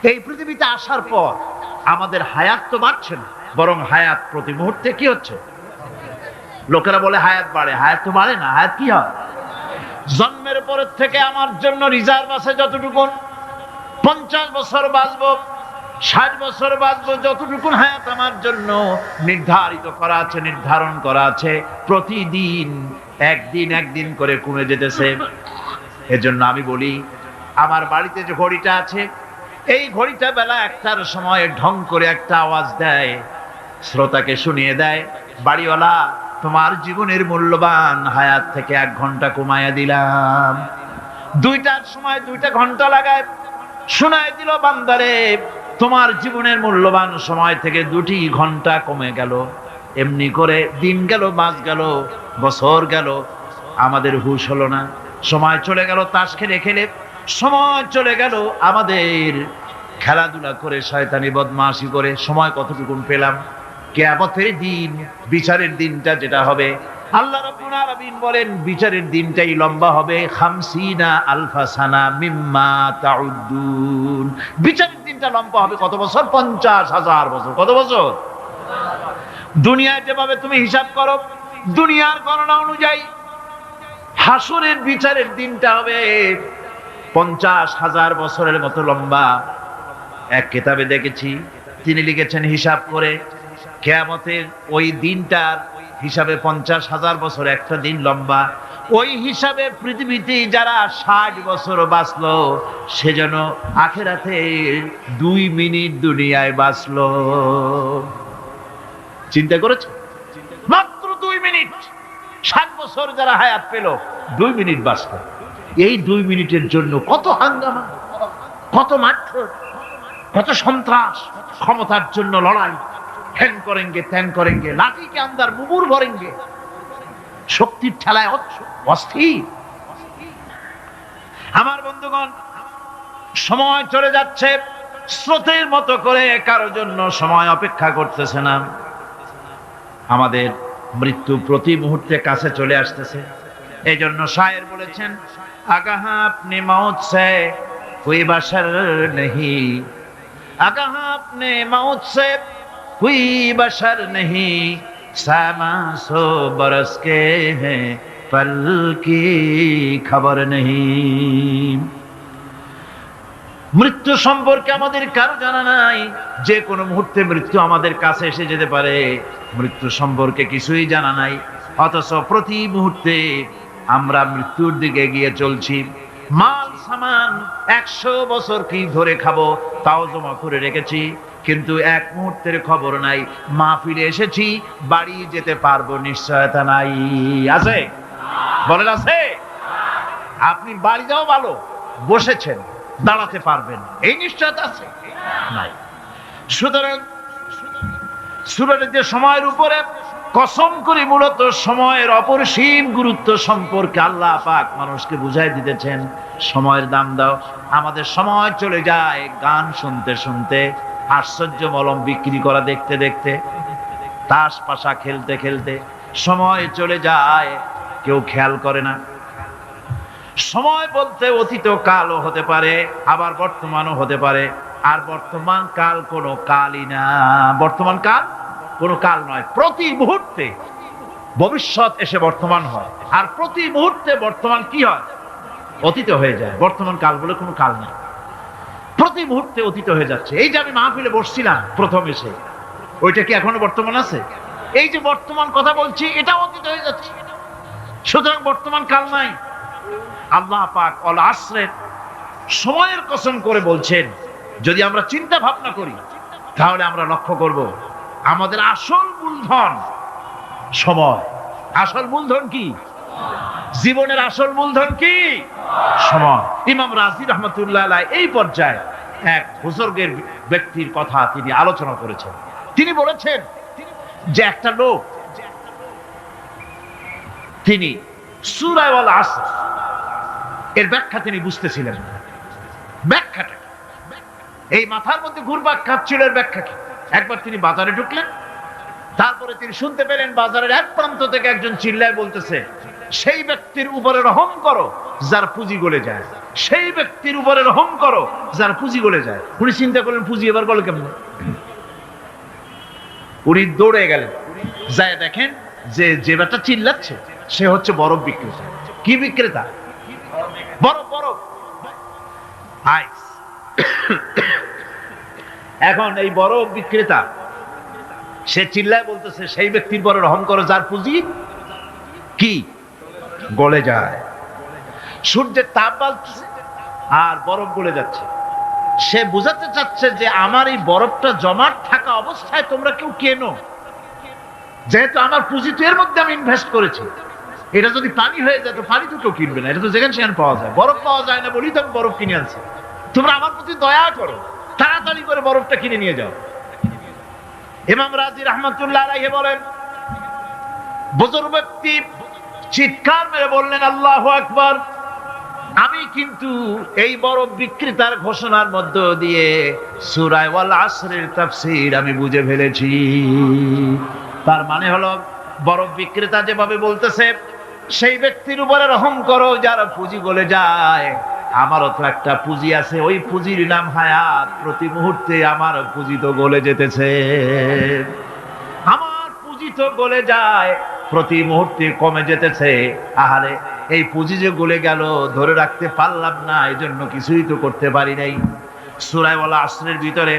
এই পৃথিবীতে আসার পর আমাদের হায়াত তো বাড়ছে না, বরং হায়াত প্রতি মুহূর্তে কি হচ্ছে? লোকেরা বলে হায়াত বাড়ে, হায়াত তো বাড়ে না। হায়াত কি হয়? জন্মের পরের থেকে আমার জন্য রিজার্ভ আছে যতটুকু, 50 বছর বাঁচবো, 60 বছর বাঁচবো, যতটুকু হায়াত আমার জন্য নির্ধারিত করা আছে, নির্ধারণ করা আছে, প্রতিদিন একদিন একদিন করে কমে যেতেছে। এজন্য আমি বলি, আমার বাড়িতে যে ঘড়িটা আছে, এই ঘড়িটা বেলা 1টার সময় ঢং করে একটা আওয়াজ দেয়, শ্রোতাকে শুনিয়ে দেয়, বাড়িওয়ালা তোমার জীবনের মূল্যবান হায়াত থেকে 1 ঘন্টা কমায়া দিলাম। 2টার সময় 2টা ঘন্টা লাগায় শোনায় দিল, বান্দারে তোমার জীবনের মূল্যবান সময় থেকে 2টি ঘন্টা কমে গেল। এমনি করে দিন গেল, মাস গেল, বছর গেল, আমাদের হুঁশ হলো না। সময় চলে গেল তাস খেলে খেলে, সময় চলে গেল আমাদের খেলাধুলা করে, শয়তানি বদমাশি করে। সময় কতটুকু পেলাম? কিয়ামতের দিন, বিচারের দিনটা যেটা হবে, আল্লাহ রাব্বুল আলামিন বলেন বিচারের দিনটাই লম্বা হবে 50 আলফা সানা মিম্মা তাউদ্দুন। বিচারের দিনটা লম্বা হবে কত বছর? 50,000 বছর। কত বছর? দুনিয়ায় যেভাবে তুমি হিসাব করো, দুনিয়ার গণনা অনুযায়ী হাসরের বিচারের দিনটা হবে 50,000 বছরের মতো লম্বা। এক কিতাবে দেখেছি, তিনি লিখেছেন হিসাব করে, কিয়ামতের ওই দিনটার হিসাবে 50,000 বছর একটা দিন লম্বা। ওই হিসাবে পৃথিবীতে যারা 60 বছর বাঁচলো, সেজন্য আখিরাতে 2 মিনিট দুনিয়ায় বাঁচলো। চিন্তা করেছো? মাত্র 2 মিনিট। 60 বছর যারা হায়াত পেল, 2 মিনিট বাঁচলো। এই 2 মিনিটের জন্য কত হাঙ্গামা, কত মারধর, কত সন্ত্রাস, ক্ষমতার জন্য লড়াই, হ্যাং করেঙ্গে ত্যাং করেঙ্গে, লাঠি কে আন্দার মুগুর ভরেঙ্গে, শক্তির ঠেলায় অস্থির। আমার বন্ধুগণ, সময় চলে যাচ্ছে স্রোতের মতো করে, কারো জন্য সময় অপেক্ষা করতেছে না। আমাদের মৃত্যু প্রতি মুহূর্তে কাছে চলে আসতেছে। এই জন্য শায়ের বলেছেন, আগাহা আপনি মৌত সে কোই বাশার নেহি, আগাহা আপনি মৌত সে कोई बशर नहीं, सामा सो बरस के हैं पल की खबर नहीं। মৃত্যু সম্পর্কে আমাদের কারো জানা নাই। যে কোনো মুহূর্তে মৃত্যু আমাদের কাছে এসে যেতে পারে, মৃত্যু সম্পর্কে কিছুই জানা নাই। অথচ প্রতি মুহূর্তে আমরা মৃত্যুর দিকে এগিয়ে চলছি। মাল সামান 100 বছর কি ধরে খাবো তাও জমা করে রেখেছি, কিন্তু এক মুহূর্তের খবর নাই। মা ফিরে এসেছি, বাড়ি যেতে পারবো নিশ্চয়তা নাই। আছে? বলেন আছে? আপনি বাড়ি যাও ভালো, বসেছেন, দাঁড়াতে পারবেন, এই নিশ্চয়তা আছে? নাই। সুতরাং সূরাটিতে সময়ের উপরে কসম করে মূলত সময়ের অপরিসীম গুরুত্ব সম্পর্কে আল্লাহ পাক মানুষকে বুঝাই দিতেছেন। সময়ের দাম দাও। আমাদের সময় চলে যায় গান শুনতে শুনতে, আশ্চর্য মলম বিক্রি করা দেখতে দেখতে, তাস পাশা খেলতে খেলতে সময় চলে যায়, কেউ খেয়াল করে না। সময় বলতে অতীত কালও হতে পারে, আবার বর্তমানও হতে পারে। আর বর্তমান কাল কোনো কালই না। বর্তমান কাল কোনো কাল নয়। প্রতি মুহূর্তে ভবিষ্যৎ এসে বর্তমান হয়, আর প্রতি মুহূর্তে বর্তমান কি হয়? অতীত হয়ে যায়। বর্তমান কাল বলে কোনো কাল নেই। প্রতি মুহূর্তে অতীত হয়ে যাচ্ছে। এই যে আমি মাহফিলে বসছিলাম প্রথম এসে, ওইটা কি এখনো বর্তমান আছে? এই যে বর্তমান কথা বলছি, এটা অতীত হয়ে যাচ্ছে। সুতরাং বর্তমান কাল নাই। আল্লাহ পাক অল আসরের সময়ের কসম করে বলছেন। যদি আমরা চিন্তা ভাবনা করি, তাহলে আমরা লক্ষ্য করব আমাদের আসল মূলধন সময়। আসল মূলধন কি? জীবনের আসল মূলধন কি? সময়। ইমাম রাজি রহমতুল্লাহ আলাইহি এই পর্যায়ে এক বুজুর্গের ব্যক্তির কথা তিনি আলোচনা করেছেন। তিনি বলেছেন যে একটা লোক, তিনি সূরা আল আসর এর ব্যাখ্যা তিনি বুঝতেছিলেন। ব্যাখ্যাটা এই মাথার মধ্যে ঘুরপাক খাচ্ছিল, এর ব্যাখ্যা কি? একবার তিনি বাজারে ঢুকলেন, তারপরে তিনি শুনতে পেলেন বাজারের এক প্রান্ত থেকে একজন চিল্লায় বলতেছে, সেই ব্যক্তির উপরে রহম করো যার পুঁজি গলে যায়। সেই ব্যক্তির উপরে রহম করো যার পুঁজি গলে যায়। উনি চিন্তা করলেন পুঁজি এবার গলে কেমন, উনি দৌড়ে গেলেন, যায় দেখেন যে ব্যাটা চিল্লাচ্ছে সে হচ্ছে বরফ বিক্রেতা। কি বিক্রেতা? বরফ, বরফ, আইস। এখন এই বরফ বিক্রেতা সে চিল্লায় বলতেছে সেই ব্যক্তির পরে রহম করো যার পুঁজি কি গলে যায়। সূর্যের তাপ বাড়ছে আর বরফ গলে যাচ্ছে। সে বোঝাতে চাচ্ছে যে আমার এই বরফটা জমাট থাকা অবস্থায় তোমরা কেউ কেনো, যেহেতু আমার পুঁজি তো এর মধ্যে আমি ইনভেস্ট করেছি। এটা যদি পানি হয়ে যায় তো পানি তো কেউ কিনবে না, এটা তো যেখানে সেখানে পাওয়া যায়। বরফ পাওয়া যায় না বলি তো আমি বরফ কিনে আনছি। তোমরা আমার প্রতি দয়া করো, তাড়াতাড়ি করে বরফটা কিনে নিয়ে যাও। ইমাম রাজি রহমাতুল্লাহ আলাইহি বলেন, বুজুর্গ ব্যক্তি চিৎকার মেরে বললেন আল্লাহু আকবার, আমি কিন্তু এই বরফ বিক্রেতার ঘোষণার মধ্য দিয়ে সূরা ওয়াল আসরের তাফসীর আমি বুঝে ফেলেছি। তার মানে হলো বরফ বিক্রেতা যেভাবে বলতেছে সেই ব্যক্তির উপরে রহম করো যার পুঁজি গলে যায়, আমারও তো একটা পুঁজি আছে, ওই পুঁজির নাম হায়াত। প্রতি মুহূর্তে আমার পুঁজি তো গলে যেতেছে, আমার পুঁজি তো গলে যায়, প্রতি মুহূর্তে কমে যেতেছে। আহারে এই পুঁজি যে গলে গেল ধরে রাখতে পারলাম না, এই জন্য কিছুই তো করতে পারি নাই। সূরা ওয়াল আসরের ভিতরে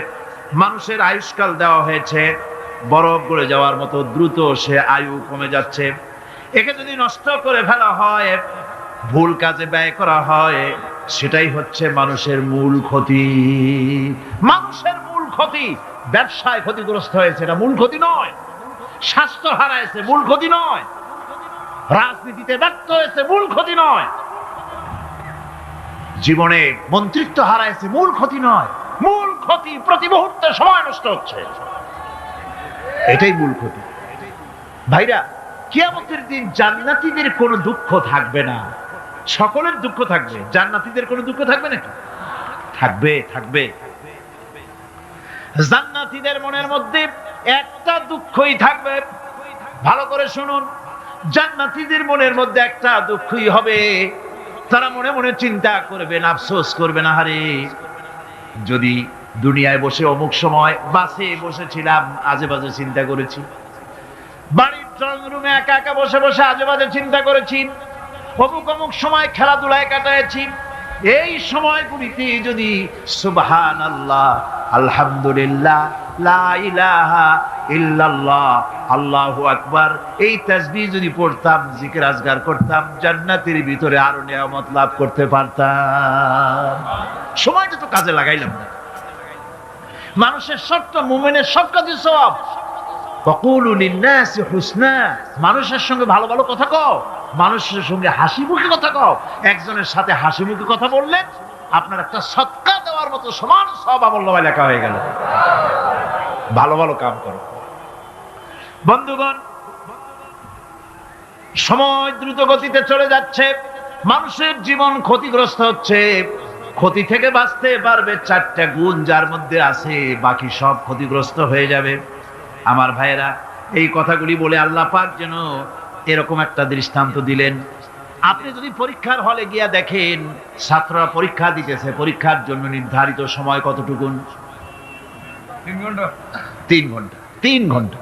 মানুষের আয়ুষ্কাল দেওয়া হয়েছে বরফ গলে যাওয়ার মতো দ্রুত, সে আয়ু কমে যাচ্ছে। একে যদি নষ্ট করে ফেলা হয়, ভুল কাজে ব্যয় করা হয়, সেটাই হচ্ছে মানুষের মূল ক্ষতি। মানুষের মূল ক্ষতি। ব্যবসায় ক্ষতিগ্রস্ত হয়েছে, এটা মূল ক্ষতি নয়। স্বাস্থ্য হারাইছে, মূল ক্ষতি নয়। রাজনীতিতে ব্যর্থ হয়েছে, মূল ক্ষতি নয়। জীবনে মন্ত্রিত্ব হারাইছে, মূল ক্ষতি নয়। মূল ক্ষতি প্রতি মুহূর্তে সময় নষ্ট হচ্ছে, এটাই মূল ক্ষতি। ভাইরা, কিয়ামতের দিন জান্নাতীদের কোনো দুঃখ থাকবে না, সকলের দুঃখ থাকবে। জান্নাতীদের কোনো দুঃখ থাকবে নাকি? থাকবে, থাকবে। জান্নাতীদের মনের মধ্যে একটা দুঃখই থাকবে। ভালো করে শুনুন, জান্নাতীদের মনের মধ্যে একটা দুঃখই হবে। তারা মনে মনে চিন্তা করবেন, আফসোস করবেন, আহারে যদি দুনিয়ায় বসে অমুক সময় বাসে বসেছিলাম, আজে বাজে চিন্তা করেছি, বাড়ির ড্রয়িং রুমে একা একা বসে বসে আজে বাজে চিন্তা করেছি, অমুক অমুক সময় খেলাধুলায় কাটাইছি। এই সময়গুলিতে যদি সুবহানাল্লাহ, আলহামদুলিল্লাহ, লা ইলাহা ইল্লাল্লাহ, আল্লাহু আকবার এই তাসবিহ যদি পড়তাম, জিকির আজকার করতাম, জান্নাতের ভিতরে আরো নিয়ামত লাভ করতে পারতাম। সময়টা তো কাজে লাগাইলাম না। মানুষের শর্ত, মুমিনের সব কাজে সওয়াব। ওয়াকুলু লিন-নাসি হুসনা, মানুষের সঙ্গে ভালো ভালো কথা কও, মানুষের সঙ্গে হাসি মুখে কথা কও। একজনের সাথে হাসি মুখে কথা বললেন আপনার একটা সদকা দেওয়ার মতো সমান সওয়াব আমলনামায় লেখা হয়ে গেল। ভালো ভালো কাম করো। বন্ধুগণ, সময় দ্রুত গতিতে চলে যাচ্ছে, মানুষের জীবন ক্ষতিগ্রস্ত হচ্ছে। ক্ষতি থেকে বাঁচতে পারবে 4টা গুণ যার মধ্যে আছে, বাকি সব ক্ষতিগ্রস্ত হয়ে যাবে। আমার ভাইয়েরা, এই কথাগুলি বলে আল্লাহ পাক যেন এরকম একটা দৃষ্টান্ত দিলেন। আপনি যদি পরীক্ষার হলে গিয়া দেখেন ছাত্ররা পরীক্ষা দিতেছে, পরীক্ষার জন্য নির্ধারিত সময় কতটুকু? 3 ঘন্টা। 3 ঘন্টা, 3 ঘন্টা।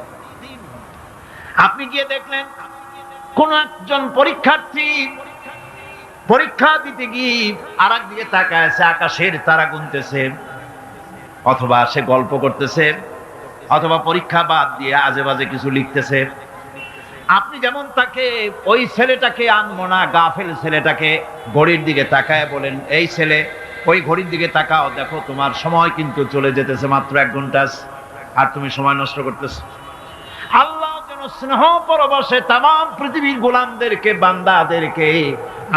আপনি গিয়ে দেখলেন কোন একজন পরীক্ষার্থী পরীক্ষা দিতে গিয়ে আর একদিকে তাকায় আছে, আকাশের তারা গুনতেছে, অথবা সে গল্প করতেছে, অথবা পরীক্ষা বাদ দিয়ে আজে বাজে কিছু লিখতেছে। আপনি যেমন তাকে, ওই ছেলেটাকে আনবো না, গাফেল ছেলেটাকে ঘড়ির দিকে তাকায় বলেন, এই ছেলে ওই ঘড়ির দিকে তাকাও, দেখো তোমার সময় কিন্তু চলে যেতেছে, মাত্র 1 ঘন্টা আর তুমি সময় নষ্ট করতেছো। আল্লাহ যেন স্নেহ পরবশে তামাম পৃথিবীর গোলামদেরকে, বান্দাদেরকে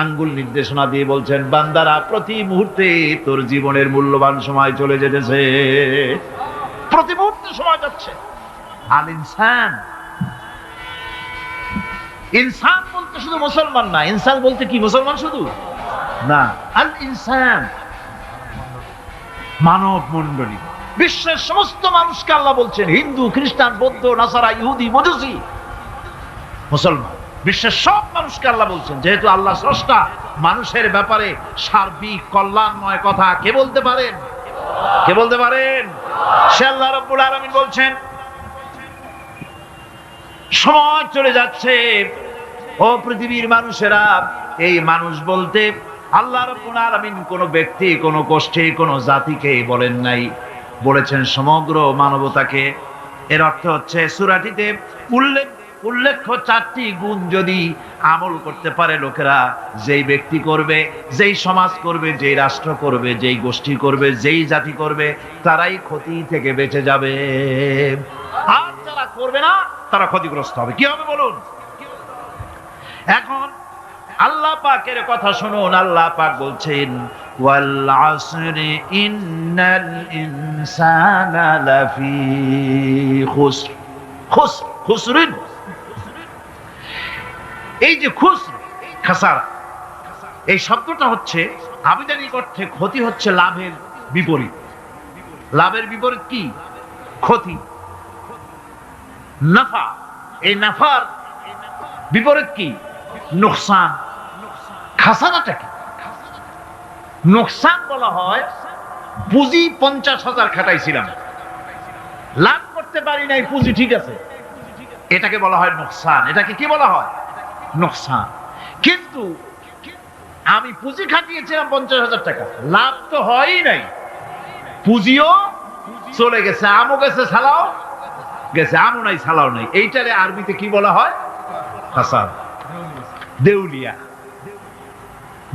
আঙ্গুল নির্দেশনা দিয়ে বলছেন, বান্দারা প্রতি মুহূর্তে তোর জীবনের মূল্যবান সময় চলে যেতেছে, প্রতি মুহূর্তে সময় যাচ্ছে। আল ইনসান, ইনসান বলতে শুধু মুসলমান না, ইনসান বলতে কি মুসলমান শুধু না, আল ইনসান মানব মণ্ডলী, বিশ্বের সমস্ত মানুষকে আল্লাহ বলছেন, হিন্দু, খ্রিস্টান, বৌদ্ধ, নাসারা, ইহুদি, মজুসি, মুসলমান, বিশ্বের সব মানুষকে আল্লাহ বলছেন, যেহেতু আল্লাহ স্রষ্টা, মানুষের ব্যাপারে সার্বিক কল্যাণময় কথা কে বলতে পারেন? কে বলতে পারেন? সে আল্লাহ রাব্বুল আলামিন বলছেন, সময় চলে যাচ্ছে ও পৃথিবীর মানুষেরা, এই মানুষ বলতে আল্লাহ রাব্বুল আলামিন কোন ব্যক্তি, কোন গোষ্ঠী, কোন জাতিকে বলেন নাই, বলেছেন সমগ্র মানবতাকে। এর অর্থ হচ্ছে সূরাটিতে উল্লেখ্য 4টি গুণ যদি আমল করতে পারে লোকেরা, যেই ব্যক্তি করবে, যেই সমাজ করবে, যেই রাষ্ট্র করবে, যেই গোষ্ঠী করবে, যেই জাতি করবে, তারাই ক্ষতি থেকে বেঁচে যাবে। আর যারা করবে না তারা ক্ষতিগ্রস্ত হবে। কি হবে বলুন? এখন আল্লাহ পাকের কথা শুনুন। আল্লাহ পাক বলছেন, ওয়াল আসরি ইন্নাল ইনসানা লাফি খুসর। খুসরিন, এই যে খুসর, খাসারা, এই শব্দটা হচ্ছে আবিধানিক অর্থে ক্ষতি হচ্ছে লাভের বিপরীত। লাভের বিপরীত কি? ক্ষতি। নাফা, এই নাফার বিপরীত কি? নোকসান। খাসারাটা কি? নোকসান বলা হয় পুঁজি 50,000 খাটাইছিলাম, লাভ করতে পারি নাই, পুঁজি ঠিক আছে, এটাকে বলা হয় নোকসান। এটাকে কি বলা হয়? নোকসান। কিন্তু আমি পুঁজি খাটিয়েছিলাম 50,000 টাকা, লাভ তো হয়ই নাই, পুঁজিও চলে গেছে, আমও গেছে, ছালাও গেছে, আমও নাই, ছালাও নাই। এইটারে আরবিতে কি বলা হয়? খাসার। দেউলিয়া।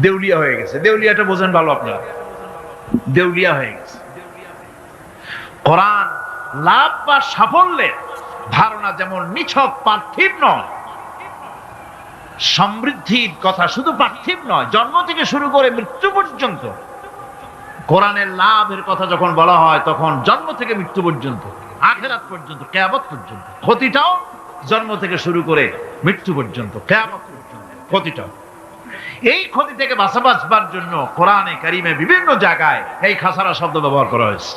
দেউলিয়া হয়ে গেছে। দেউলিয়াটা বোঝেন ভালো আপনারা, দেউলিয়া হয়ে গেছে। কোরআন লাভ বা সাফল্যের ধারণা যেমন নিছক পার্থিব নয়, সমৃদ্ধির কথা শুধু পার্থিব নয়, জন্ম থেকে শুরু করে মৃত্যু পর্যন্ত কোরআনের লাভের কথা যখন বলা হয়, তখন জন্ম থেকে মৃত্যু পর্যন্ত, আখিরাত পর্যন্ত, কিয়ামত পর্যন্ত। ক্ষতিটাও জন্ম থেকে শুরু করে মৃত্যু পর্যন্ত, কিয়ামত পর্যন্ত ক্ষতিটাও। এই ক্ষতি থেকে বাঁচবার জন্য কোরআনে কারিমে বিভিন্ন জায়গায় এই খাসারা শব্দ ব্যবহার করা হয়েছে।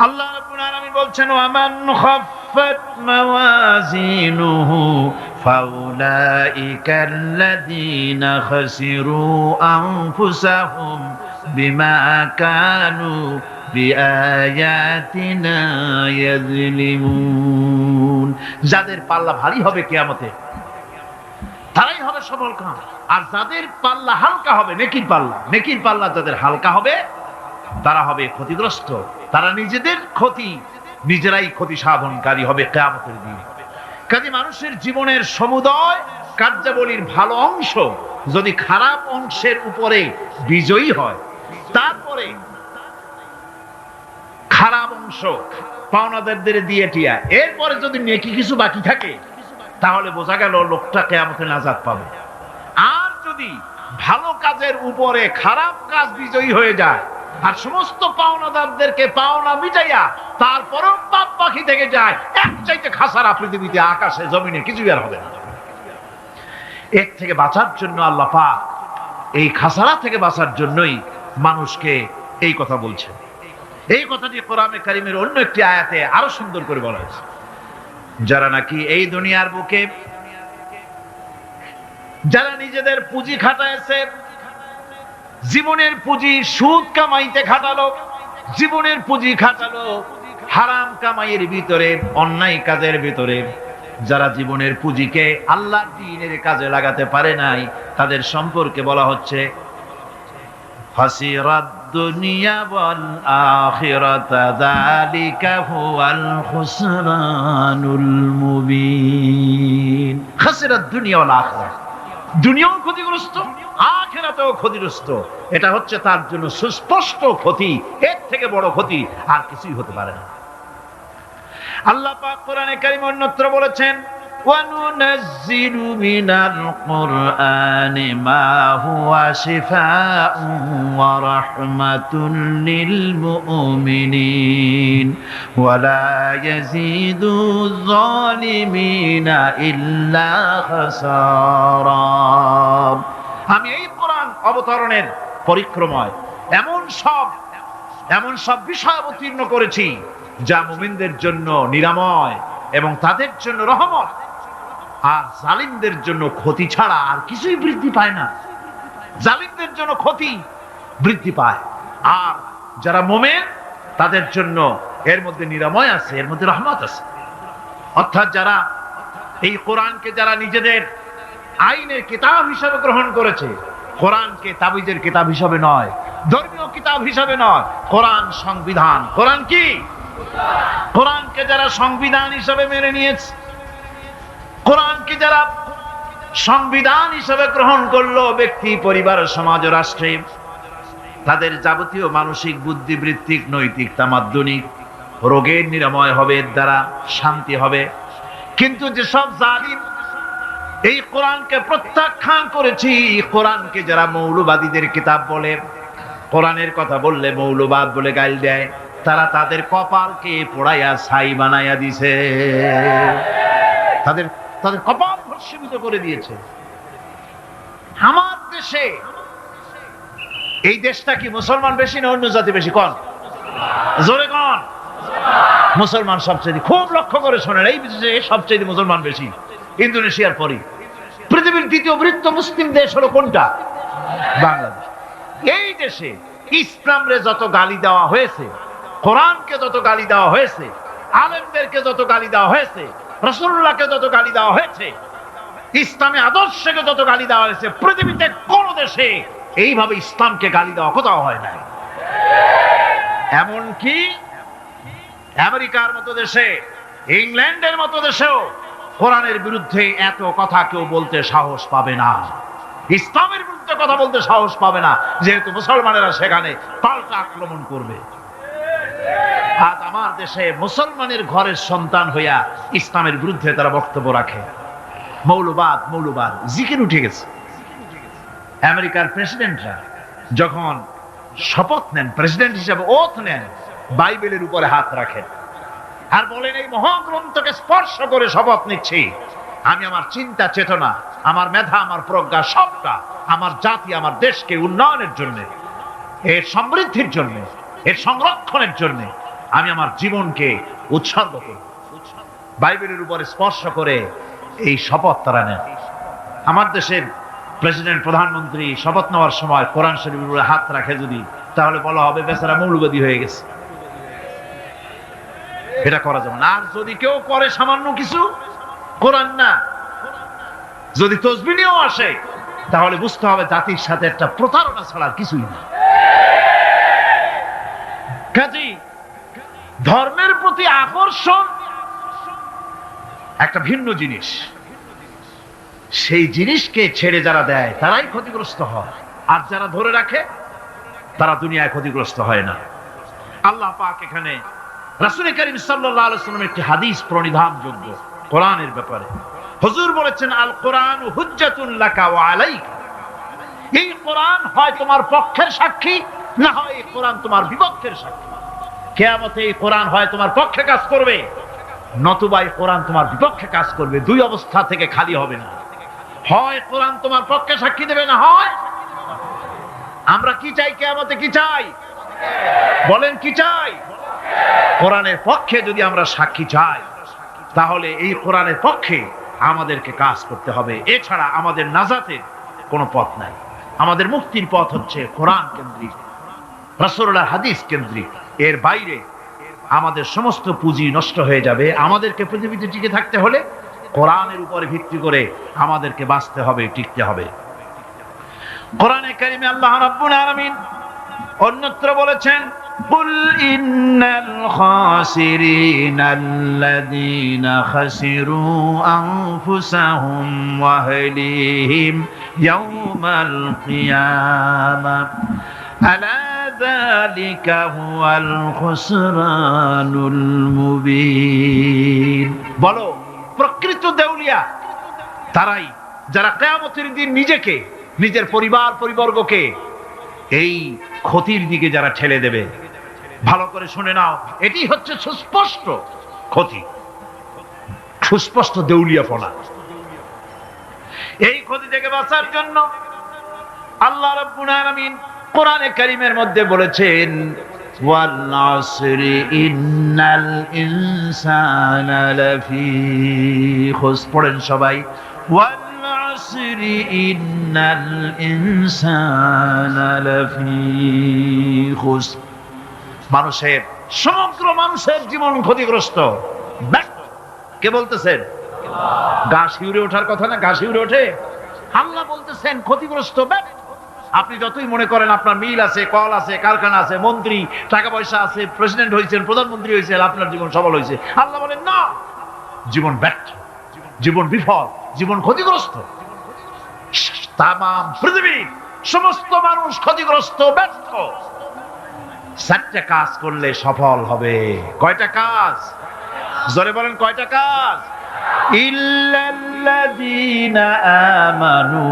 আল্লাহ রাব্বুল আলামিন বলছেন, ওয়ামান খাফফাত মাওয়াজিনুহু ফাউলাইকাল্লাযীনা খাসিরু আনফুসাহুম বিমা কানু বিআয়াতিনা ইয়াযলিমুন। যাদের পাল্লা ভারী হবে কিয়ামতে, তারাই হবে সফলকাম। আর যাদের পাল্লা হালকা হবে, নেকির পাল্লা যাদের হালকা হবে, তারা হবে ক্ষতিগ্রস্ত। তারা নিজেদের ক্ষতি নিজেরাই ক্ষতি সাধনকারী হবে কিয়ামতের দিন। কাজে মানুষের জীবনের সমুদয় কার্যাবলীর ভালো অংশ যদি খারাপ অংশের উপরে বিজয়ী হয়, তারপরে খারাপ অংশ পাওনাদারদের দিয়ে টিয়া, এরপরে যদি নেকি কিছু বাকি থাকে, তাহলে বোঝা গেল লোকটা কিয়ামতে নাজাত পাবে। আর যদি ভালো কাজের উপরে খারাপ কাজ বিজয়ী হয়ে যায়, আর সমস্ত পাওনাদারদেরকে পাওনা মিটাইয়া তারপরও পাপ বাকি থেকে যায়, এক চাইতে খাসারা পৃথিবীতে, আকাশে, জমিনে কিছুই আর হবে না। এর থেকে বাঁচার জন্য আল্লাহ পাক, এই খাসারা থেকে বাঁচার জন্যই মানুষকে এই কথা বলছেন। এই কথাটি কোরআনে কারিমের অন্য একটি আয়াতে আরো সুন্দর করে বলা হয়েছে। যারা নাকি এই দুনিয়ার বুকে, যারা নিজেদের পুঁজি খাটাইছে, জীবনের পুঁজি সুদ কামাইতে খাটালো, জীবনের পুঁজি খাটালো হারাম কামাইয়ের ভিতরে, অন্যায় কাজের ভিতরে, যারা জীবনের পুঁজিকে আল্লাহর দ্বীনের কাজে লাগাতে পারে নাই, তাদের সম্পর্কে বলা হচ্ছে হাসিরাত দুনিয়া ওয়াল আখিরাতা যালিকা হুয়াল খুসরানুল মুবিন। হাসিরাত দুনিয়া ওয়াল আখিরাত, দুনিয়াও ক্ষতিগ্রস্ত, আখিরাতেও ক্ষতিগ্রস্ত। এটা হচ্ছে তার জন্য সুস্পষ্ট ক্ষতি। এর থেকে বড় ক্ষতি আর কিছুই হতে পারে না। আল্লাহ পাক কোরআনে কারীমে অন্যত্র বলেছেন, وَنُنَزِّلُ مِنَ الْقُرْآنِ مَا هُوَ شِفَاءٌ وَرَحْمَةٌ لِّلْمُؤْمِنِينَ وَلَا يَزِيدُ الظَّالِمِينَ إِلَّا خَسَارًا। আমি এই কোরআন অবতরণের পরিক্রমায় এমন সব বিষয় অবতীর্ণ করেছি যা মুমিনদের জন্য নিরাময় এবং তাদের জন্য রহমত, আর জালিমদের জন্য ক্ষতি ছাড়া আর কিছুই বৃদ্ধি পায় না। জালিমদের জন্য ক্ষতি বৃদ্ধি পায়। আর যারা মুমিন তাদের জন্য এর মধ্যে নিরাময় আছে, এর মধ্যে রহমত আছে। অর্থাৎ যারা এই কোরআনকে যারা নিজেদের আইনের কিতাব হিসাবে গ্রহণ করেছে, কোরআনকে তাবিজের কিতাব হিসাবে নয়, ধর্মীয় কিতাব হিসাবে নয়, কোরআন সংবিধান। কোরআন কি? কোরআনকে যারা সংবিধান হিসাবে মেনে নিয়েছে, কোরআনকে যারা সংবিধান হিসাবে গ্রহণ করলো, ব্যক্তি, পরিবার, সমাজ, রাষ্ট্রে তাদের যাবতীয় মানসিক, বুদ্ধিবৃত্তিক, নৈতিক, তামাদ্দুনিক রোগের নিরাময় হবে, এর দ্বারা শান্তি হবে। কিন্তু যেসব জালিম এই কোরআনকে প্রত্যাখ্যান করেছি, কোরআনকে যারা মৌলবাদীদের কিতাব বলে, কোরআনের কথা বললে মৌলবাদ বলে গাইল দেয়, তারা তাদের কপালকে পোড়াইয়া ছাই বানাইয়া দিছে, তাদের কপাল ভস্মীভূত করে দিয়েছে। আমার দেশে, এই দেশটা কি মুসলমান বেশি না অন্য জাতি বেশি? কোন? জোরে কোন? মুসলমান সবচেয়ে। খুব লক্ষ্য করে শোনেন, এই দেশে সবচেয়ে মুসলমান বেশি, ইন্দোনেশিয়ার পরে। পৃথিবীর দ্বিতীয় বৃহত্তম মুসলিম দেশ হলো কোনটা? বাংলাদেশ। এই দেশে ইসলামরে যত গালি দেওয়া হয়েছে, কোরআনকে যত গালি দেওয়া হয়েছে, আলেমদেরকে যত গালি দেওয়া হয়েছে, রাসূলুল্লাহকে যত গালি দেওয়া হয়েছে, ইসলামী আদর্শকে যত গালি দেওয়া হয়েছে, পৃথিবীতে কোন দেশে এইভাবে ইসলামকে গালি দেওয়া কোথাও হয় না। এমনকি আমেরিকার মতো দেশে, ইংল্যান্ডের মতো দেশেও কোরআনের বিরুদ্ধে এত কথা কেউ বলতে সাহস পাবে না, ইসলামের বিরুদ্ধে কথা বলতে সাহস পাবে না, যেহেতু মুসলমানেরা সেখানে পাল্টা আক্রমণ করবে। আজ আমার দেশে মুসলমানের ঘরের সন্তান হইয়া ইসলামের বিরুদ্ধে তারা বক্তব্য রাখে। মৌলবাদ জিকির উঠে গেছে। আমেরিকার প্রেসিডেন্টরা যখন শপথ নেন, প্রেসিডেন্ট হিসেবে ওথ নেন, বাইবেলের উপরে হাত রাখেন আর বলেন, এই মহাগ্রন্থকে স্পর্শ করে শপথ নিচ্ছি, আমি আমার চিন্তা চেতনা, আমার মেধা, আমার প্রজ্ঞা সবটা আমার জাতি, আমার দেশকে উন্নয়নের জন্য, এর সমৃদ্ধির জন্য, এর সংরক্ষণের জন্য আমি আমার জীবনকে উৎসর্গ করি। বাইবেলের উপরে স্পর্শ করে এই শপথ তারা নেন। আমার দেশের প্রেসিডেন্ট, প্রধানমন্ত্রী শপথ নেওয়ার সময় কোরআন শরীফের উপরে হাত রাখে যদি, তাহলে বলা হবে বেচারা মৌলবাদী হয়ে গেছে। এটা করা যাবে না। আর যদি কেউ করে সামান্য কিছু, কোরআন না, যদি তসবিহ নিয়েও আসে, তাহলে বুঝতে হবে জাতির সাথে একটা প্রতারণা ছাড়া কিছুই না। কাজী ধর্মের প্রতি আকর্ষণ একটা ভিন্ন জিনিস, সেই জিনিসকে ছেড়ে যারা দেয় তারাই ক্ষতিগ্রস্ত হয়, আর যারা ধরে রাখে তারা দুনিয়ায় ক্ষতিগ্রস্ত হয় না। আল্লাহ পাক এখানে রাসূল করিম সাল্লাল্লাহু আলাইহি ওয়াসাল্লামের একটি হাদিস প্রণিধানযোগ্য কোরআনের ব্যাপারে। হুজুর বলেছেন, আল কোরআন হুজ্জাতুন লাকা ওয়া আলাইকা। এই কোরআন হয় তোমার পক্ষের সাক্ষী, না হয় এই কোরআন তোমার বিপক্ষের সাক্ষী। কিয়ামতে এই কোরআন হয় তোমার পক্ষে কাজ করবে, নতুবা এই কোরআন তোমার বিপক্ষে কাজ করবে। দুই অবস্থা থেকে খালি হবে না। হয় কোরআন তোমার পক্ষে সাক্ষী দেবে, না হয় আমরা কি চাই? কিয়ামতে কি চাই? বলেন কি চাই? কোরআনের পক্ষে যদি আমরা সাক্ষী চাই, তাহলে এই কোরআনের পক্ষে আমাদেরকে কাজ করতে হবে। এছাড়া আমাদের নাজাতের কোনো পথ নাই। আমাদের মুক্তির পথ হচ্ছে কোরআন কেন্দ্রিক, রাসূলুল্লাহর হাদিস কেন্দ্রিক। এর বাইরে আমাদের সমস্ত পুঁজি নষ্ট হয়ে যাবে। আমাদেরকে পৃথিবীতে টিকে থাকতে হলে কোরআনের উপরে ভিত্তি করে আমাদেরকে বাঁচতে হবে, টিকতে হবে। কোরআনে কারিমে আল্লাহ রাব্বুল আলামিন অন্যত্র বলেছেন, কুল ইন্নাল খাসিরিনাল্লাযীনা খাসিরু আনফুসাহুম ওয়া আহলিহিম ইয়াওমাল কিয়ামাহ আলা যালিকা হুয়াল খুসরানুল মুবিন। বলো, প্রকৃত দেউলিয়া তারাই যারা কিয়ামতের দিন নিজেকে, নিজের পরিবর্গকে এই ক্ষতির দিকে যারা ঠেলে দেবে। ভালো করে শুনে নাও, এটি হচ্ছে সুস্পষ্ট ক্ষতি, সুস্পষ্ট দেউলিয়াপনা। এই ক্ষতি থেকে বাঁচার জন্য আল্লাহ রাব্বুল আলামিন কোরআনে কারীমের মধ্যে বলেছেন, ওয়াল আসরি ইন্নাল ইনসানা লাফি খুসর। পড়েন সবাই, ওয়াল আসরি ইন্নাল ইনসানা লাফি খুসর। সমগ্র মানুষের জীবন ক্ষতিগ্রস্ত, ব্যর্থ। কে বলতেছেন? গা শিউরে ওঠার কথা না, গা শিউরে ওঠে। আল্লাহ বলতেছেন ক্ষতিগ্রস্ত, ব্যর্থ। আপনি যতই মনে করেন আপনার মিল আছে, কল আছে, কারখানা আছে, মন্ত্রী, টাকা পয়সা আছে, প্রেসিডেন্ট হয়েছেন, প্রধানমন্ত্রী হয়েছেন, আপনার জীবন সফল হয়েছে, আল্লাহ বলেন না, জীবন ব্যর্থ, জীবন বিফল, জীবন ক্ষতিগ্রস্ত। তাম পৃথিবী সমস্ত মানুষ ক্ষতিগ্রস্ত, ব্যর্থ। 4টা কাজ করলে সফল হবে। কয়টা কাজ? জোরে বলেন, কয়টা কাজ? ইল্লাল্লাযীনা আমানু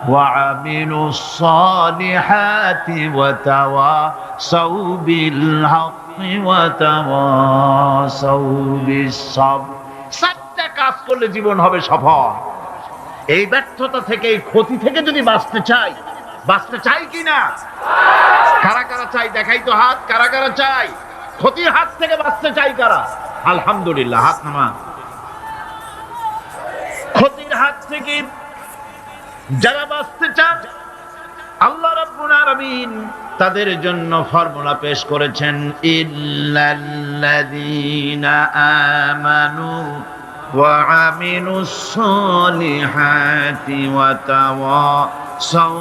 ওয়া আমিলুস সালিহাতি ওয়া তাওয়াসাউ বিল হাক্কি ওয়া তাওয়াসাউ বিস সাবর। 4টা কাজ করলে জীবন হবে সফল। এই ব্যর্থতা থেকে, এই ক্ষতি থেকে যদি বাঁচতে চাই কিনা? কারা কারা চাই? দেখাই তো হাত। কারা কারা চাই? ক্ষতির হাত থেকে বাঁচতে চাই কারা? আলহামদুলিল্লাহ, হাত নামান। ক্ষতির হাত থেকে যারা বাঁচতে চান, আল্লাহ রাব্বুল আলামিন তাদের জন্য ফর্মুলা পেশ করেছেন, ইল্লাল্লাযীনা আমানু ওয়া আমিলুস সালিহাতি ওয়া তাওয়াসাউ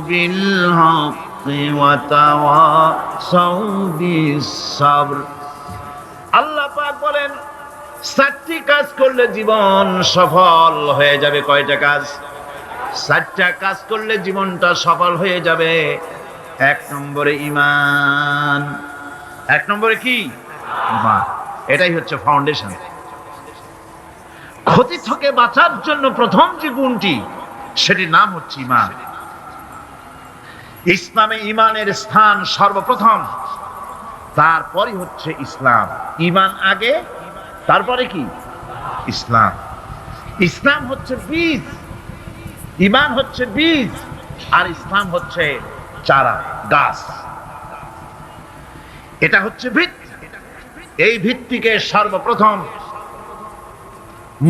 বিল হাক্কি ওয়া তাওয়াসাউ বিস সাবর। আল্লাহ পাক বলেন 4টি কাজ করলে জীবন সফল হয়ে যাবে। কয়টা কাজ? 4টা কাজ করলে জীবনটা সফল হয়ে যাবে। 1 নম্বরে ঈমান। 1 নম্বরে কি? ঈমান। এটাই হচ্ছে ফাউন্ডেশন। ক্ষতি থেকে বাঁচার জন্য প্রথম যে গুণটি, সেটির নাম হচ্ছে ঈমান। ইসলামে ঈমানের স্থান সর্বপ্রথম, তারপরই হচ্ছে ইসলাম। ঈমান আগে, তারপরে কি? ইসলাম। ইসলাম হচ্ছে বীজ, ঈমান হচ্ছে বীজ, আর ইসলাম হচ্ছে চারা, গাছ। এটা হচ্ছে ভিত্তি। এই ভিত্তিকে সর্বপ্রথম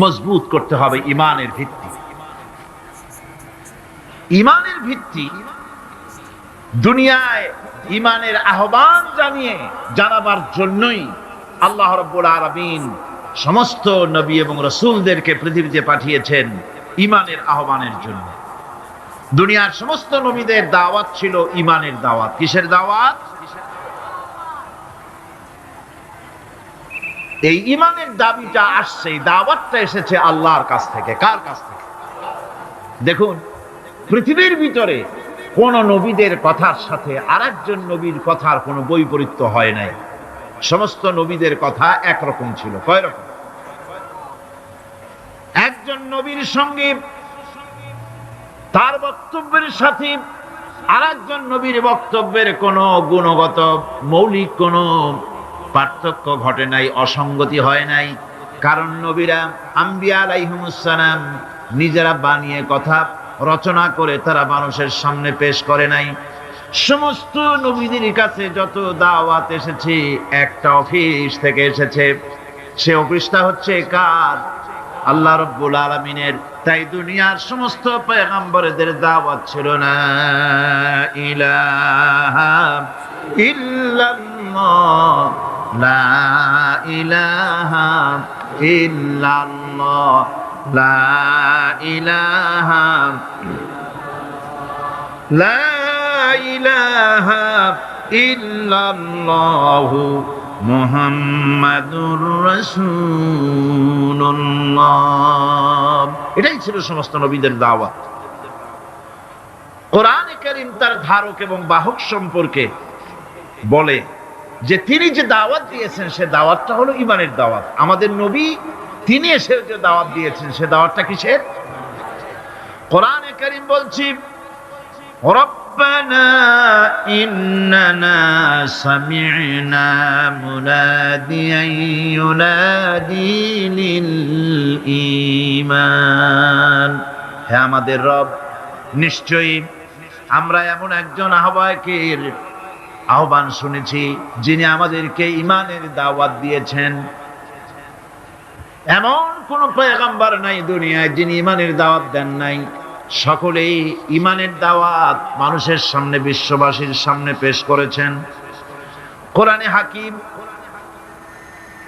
মজবুত করতে হবে। ঈমানের ভিত্তি, ঈমানের ভিত্তি দুনিয়ায় ঈমানের আহ্বান জানাবার জন্যই আল্লাহ রাব্বুল আলামিন সমস্ত নবী এবং রাসূলদেরকে পৃথিবীতে পাঠিয়েছেন ঈমানের আহ্বানের জন্য। দুনিয়ার সমস্ত নবীদের দাওয়াত ছিল ঈমানের দাওয়াত। কিসের দাওয়াত? এই ঈমানের দাবিটা আসছে, এই দাওয়াতটা এসেছে আল্লাহর কাছ থেকে। কার কাছ থেকে? দেখুন, পৃথিবীর ভিতরে কোন নবীদের কথার সাথে আরেকজন নবীর কথার কোনো বৈপরীত্য হয় নাই। সমস্ত নবীদের কথা একরকম ছিল। কয় রকম? একজন নবীর সঙ্গে তার বক্তব্যের সাথে আরেকজন নবীর বক্তব্যের কোনো গুণগত মৌলিক কোনো পার্থক্য ঘটে নাই, অসঙ্গতি হয় নাই। কারণ নবীরা, আম্বিয়া আলাইহিমুস সালাম, নিজেরা বানিয়ে কথা রচনা করে তারা মানুষের সামনে পেশ করে নাই। সমস্ত নবীদের কাছে যত দাওয়াত এসেছে, একটা অফিস থেকে এসেছে। সে অফিসটা হচ্ছে কার? আল্লাহ রাব্বুল আলামিনের। তাই দুনিয়ার সমস্ত পয়গম্বরদের দাওয়াত ছিল না ইলাহা ইল্লাল্লাহ, লা ইলাহা ইল্লাল্লাহ, লা ইলাহা, লা ইলাহা ইল্লাল্লাহু মুহাম্মাদুর রাসূলুল্লাহ। এটাই ছিল সমস্ত নবীদের দাওয়াত। কোরআনে কারীম তার ধারক এবং বাহক সম্পর্কে বলে যে তিনি যে দাওয়াত দিয়েছেন, সে দাওয়াতটা হলো ঈমানের দাওয়াত। আমাদের নবী তিনি এসে যে দাওয়াত দিয়েছেন, সে দাওয়াতটা কিসের? কোরআনে কারীম বলছি, রব্বানা ইন্নানা সামি'না মুনাদিয়ান ইউনাদি লিল ঈমান। হে আমাদের রব, নিশ্চয়ই আমরা এমন একজন আহ্বায়কের আহ্বান শুনেছি, যিনি আমাদেরকে ঈমানের দাওয়াত দিয়েছেন। এমন কোন পয়গম্বর নাই দুনিয়ায় যিনি ঈমানের দাওয়াত দেন নাই। সকলেই ঈমানের দাওয়াত মানুষের সামনে, বিশ্ববাসীর সামনে পেশ করেছেন। কোরআনে হাকিম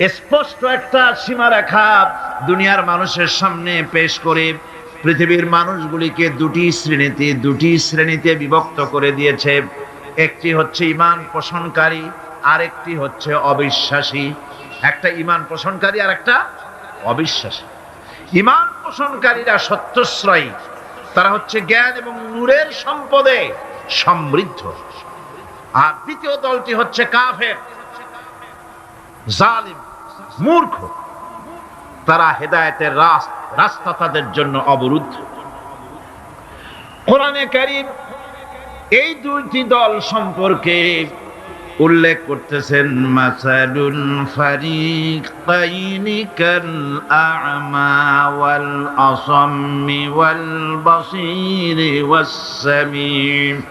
স্পষ্ট একটা সীমারেখা দুনিয়ার মানুষের সামনে পেশ করে পৃথিবীর মানুষগুলিকে দুটি শ্রেণীতে বিভক্ত করে দিয়েছে। একটি হচ্ছে ঈমান পোষণকারী, আরেকটি হচ্ছে অবিশ্বাসী। একটা ঈমান পোষণকারী আর একটা অবিশ্বাসী। ঈমান পোষণকারীরা সত্যশ্রয়ী, তারা হচ্ছে জ্ঞান এবং নূরের সম্পদে সমৃদ্ধ। আর দ্বিতীয় দলটি হচ্ছে কাফের, জালিম, মূর্খ। তারা হেদায়েতের রাস্তা তাদের জন্য অবরুদ্ধ। কোরআনে কারীম এই দুইটি দল সম্পর্কে উল্লেখ করতেছেন, মাসালুল ফারিকাইনি কাল আ'মা ওয়াল আসাম্মি ওয়াল বাসীরি ওয়াস সামীম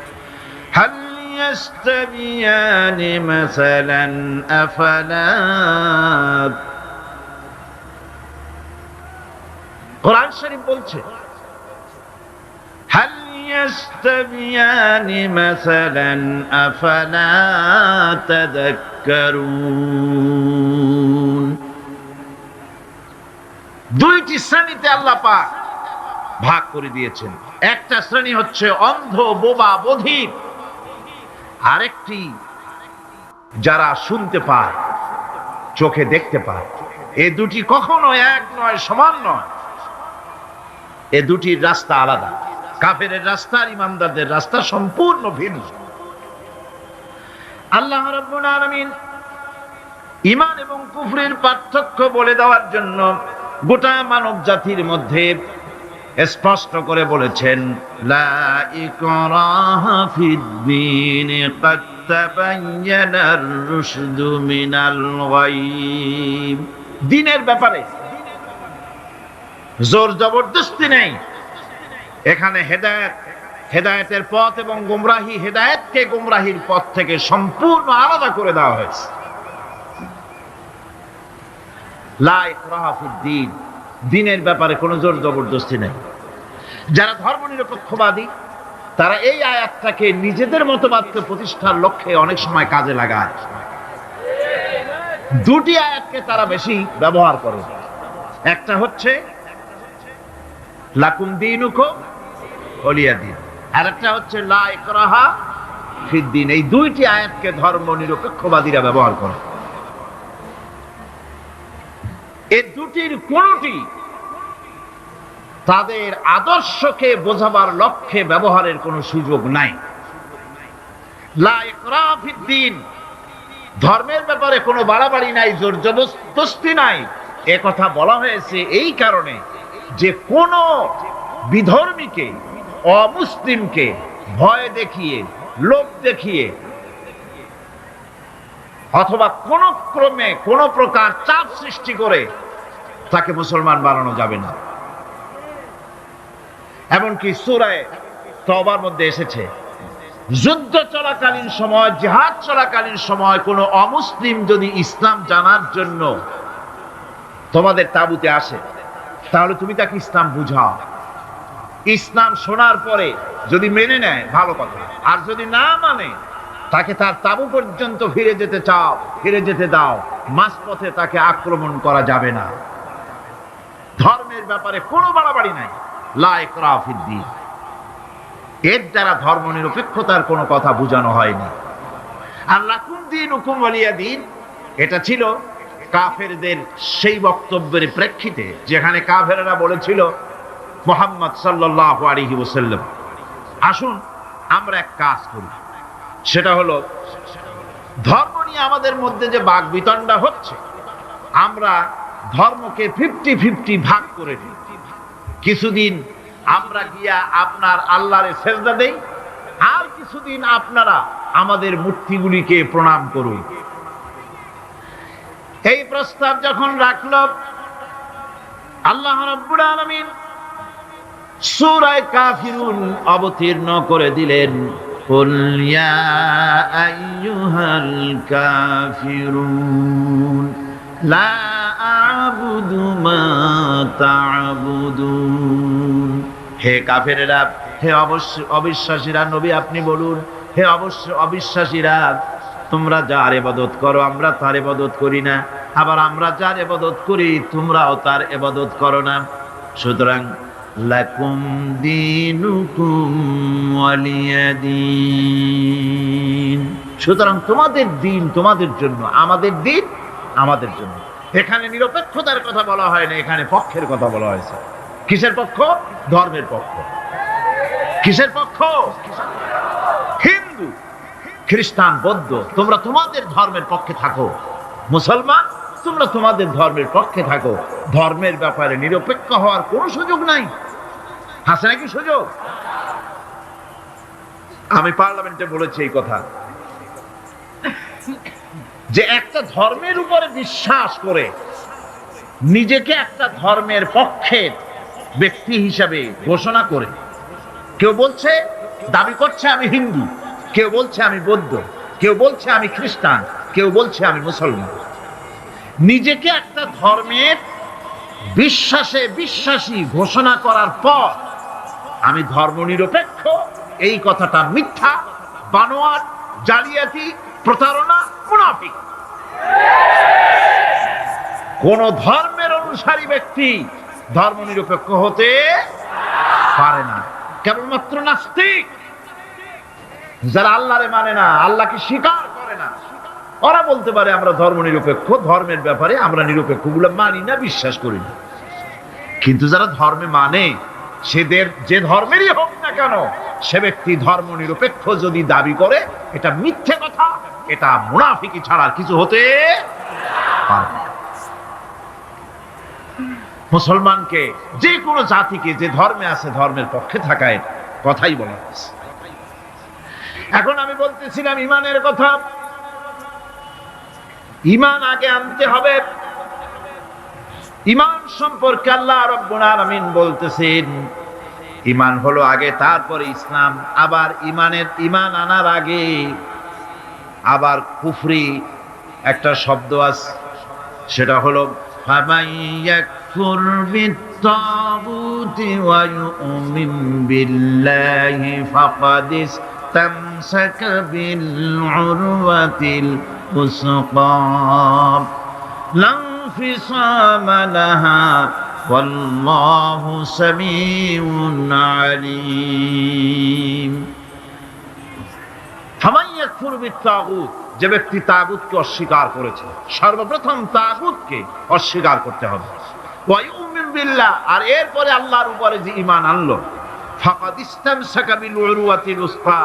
হাল ইয়াস্তাবিয়ানি মাসালান আফালা। কোরআন শরীফ বলছে, হাল ইয়াস্তাবিয়ানি মাসালান আফালা তাযাক্কারুন। দুইটি শ্রেণীতে আল্লাহ পাক ভাগ করে দিয়েছেন। একটা শ্রেণী হচ্ছে অন্ধ, বোবা, বধির। আরেকটি যারা শুনতে পায়, চোখে দেখতে পায়। এই দুটি কখনো এক নয়, সমান নয়। এ দুটির রাস্তা আলাদা। কাফেরের রাস্তা আর ইমানদারদের রাস্তা সম্পূর্ণ ভিন্ন। আল্লাহ রাব্বুল আলামিন ঈমান এবং কুফরের পার্থক্য বলে দেওয়ার জন্য গোটা মানব জাতির মধ্যে স্পষ্ট করে বলেছেন, লা ইকরাহা ফিদ-দীন ক্বাদ তাবায়্যানার রুশদু মিনাল গায়y। দ্বীনের ব্যাপারে জোর জবরদস্তি নেই। এখানে হেদায়েতের পথ এবং গোমরাহি, হেদায়েতকে গোমরাহির পথ থেকে সম্পূর্ণ আলাদা করে দেওয়া হয়েছে। লা ইকরাহা ফিদ-দীন, দ্বীনের ব্যাপারে কোনো জোর জবরদস্তি নেই। যারা ধর্মনিরপেক্ষবাদী তারা এই আয়াতটাকে নিজেদের মতবাদকে প্রতিষ্ঠার লক্ষ্যে অনেক সময় কাজে লাগায়। দুটি আয়াতকে তারা বেশি ব্যবহার করে। একটা হচ্ছে লাকুম দীনুকুম ওয়ালিয়া দীন, আর একটা হচ্ছে লা ইকরাহা ফিদ-দীন। এই দুইটি আয়াতকে ধর্মনিরপেক্ষবাদীরা ব্যবহার করে। এই দুটির কোনটি তাদের আদর্শকে বোঝাবার লক্ষ্যে ব্যবহারের কোনো সুযোগ নাই। লা ইকরাহা ফিদ-দীন, ধর্মের ব্যাপারে কোনো বাড়াবাড়ি নাই, জোর জবরদস্তি নাই। এ কথা বলা হয়েছে এই কারণে যে কোন বিধর্মীকে, অমুসলিমকে ভয় দেখিয়ে, লোভ দেখিয়ে অথবা কোন ক্রমে কোন প্রকার চাপ সৃষ্টি করে তাকে মুসলমান বানানো যাবে না। এমনকি সূরা তওবার মধ্যে এসেছে, যুদ্ধ চলাকালীন সময়, জিহাদ চলাকালীন সময় কোন অমুসলিম যদি ইসলাম জানার জন্য তোমাদের তাঁবুতে আসে, তাহলে তুমি তাকে ইসলাম বুঝাও। ইসলাম শোনার পরে যদি মেনে নেয় ভালো কথা, আর যদি না মানে তাকে তার তাঁবু পর্যন্ত ফিরে যেতে দাও। মাঝপথে তাকে আক্রমণ করা যাবে না। ধর্মের ব্যাপারে কোনো বাড়াবাড়ি নাই। লা ইকরাহা ফিদ-দীন, এর দ্বারা ধর্মনিরপেক্ষতার কোনো কথা বোঝানো হয়নি। আর লাকুম দীনুকুম ওয়ালিয়া দীন, এটা ছিল কাফেরদের সেই বক্তব্যের প্রেক্ষিতে যেখানে কাফেররা বলেছিল মুহাম্মদ সাল্লাল্লাহু আলাইহি ওয়াসাল্লাম, আসুন আমরা এক কাজ করি, সেটা হলো ধর্ম নিয়ে আমাদের মধ্যে যে বাকবিতণ্ডা হচ্ছে, আমরা ধর্মকে 50-50 ভাগ করে দিই। কিছুদিন আমরা গিয়া আপনার আল্লাহরে সেজদা দেই, আর কিছুদিন আপনারা আমাদের মূর্তিগুলিকে প্রণাম করুন। এই প্রস্তাব যখন রাখল, আল্লাহ রাব্বুল আলামিন সূরা কাফিরুন অবতীর্ণ করে দিলেন, কুল ইয়া আইয়ুহাল কাফিরুন লা আ'বুদু মা তা'বুদুন হে কাফেরেরা, হে অবিশ্বাসীরা, নবী আপনি বলুন, হে অবিশ্বাসীরা, তোমরা যার ইবাদত করো আমরা তার ইবাদত করি না, আবার আমরা যার ইবাদত করি তোমরাও তার ইবাদত করো না। সুতরাং লাকুম দীনুকুম ওয়ালিয়া দীন, সুতরাং তোমাদের দিন তোমাদের জন্য, আমাদের দিন আমাদের জন্য। এখানে নিরপেক্ষতার কথা বলা হয় না, এখানে পক্ষের কথা বলা হয়েছে। কিসের পক্ষ? ধর্মের পক্ষ। কিসের পক্ষ? হিন্দু, খ্রিস্টান, বৌদ্ধ, তোমরা তোমাদের ধর্মের পক্ষে থাকো। মুসলমান, তোমরা তোমাদের ধর্মের পক্ষে থাকো। ধর্মের ব্যাপারে নিরপেক্ষ হওয়ার কোনো সুযোগ নাই। আছে নাকি সুযোগ? আমি পার্লামেন্টে বলেছি এই কথা, যে একটা ধর্মের উপরে বিশ্বাস করে নিজেকে একটা ধর্মের পক্ষের ব্যক্তি হিসাবে ঘোষণা করে কেউ বলছে, দাবি করছে আমি হিন্দু, কেউ বলছে আমি বৌদ্ধ, কেউ বলছে আমি খ্রিস্টান, কেউ বলছে আমি মুসলমান। নিজেকে একটা ধর্মের বিশ্বাসী ঘোষণা করার পর আমি ধর্মনিরপেক্ষ, এই কথাটা মিথ্যা, বানোয়াট, জালিয়াতি, প্রতারণা, মুনাফিক। কোন ধর্মের অনুসারী ব্যক্তি ধর্মনিরপেক্ষ হতে পারে না। কেবলমাত্র নাস্তিক, যারা আল্লাহরে মানে না, আল্লাহকে স্বীকার করে না, ওরা বলতে পারে আমরা ধর্মনিরপেক্ষ, ধর্মের ব্যাপারে আমরা নিরপেক্ষ, গুলো মানি না, বিশ্বাস করি না। কিন্তু যারা ধর্মে মানে, সেদের যে ধর্মেরই হোক না কেন, সে ব্যক্তি ধর্মনিরপেক্ষ যদি দাবি করে, এটা মিথ্যে কথা, এটা মুনাফিকি ছাড়া আর কিছু হতে পারে না। মুসলমানকে, যে কোনো জাতিকে যে ধর্মে আছে ধর্মের পক্ষে থাকায় কথাই বলা হয়েছে। এখন আমি বলতেছিলাম ইমানের কথা। ইমান আগে আনতে হবে। ইমান সম্পর্কে আল্লাহ রাব্বুল আলামিন বলতেছেন, ইমান হলো আগে, তারপরে ইসলাম। আবার ইমান আনার আগে আবার কুফরি একটা শব্দ আছে, সেটা হলো ফামান ইয়াকফুর বিত্তাগুতি ওয়া ইউমিন বিল্লাহি ফাকাদ ইসতামসাকা বিল উরওয়াতিল উসকা লা ইনফিসামা লাহা ওয়াল্লাহু সামিউন আলীম। ফামান ইয়াকফুর বিত্তাগুত, যে ব্যক্তি তাগুতকে অস্বীকার করেছে, সর্বপ্রথম তাগুতকে অস্বীকার করতে হবে। ওয়া ইউমিন বিল্লাহ, আর এরপরে আল্লাহর উপরে যে ঈমান আনলো, ফাকাদ ইসতামসাকা বিল উরওয়াতিল উসকা,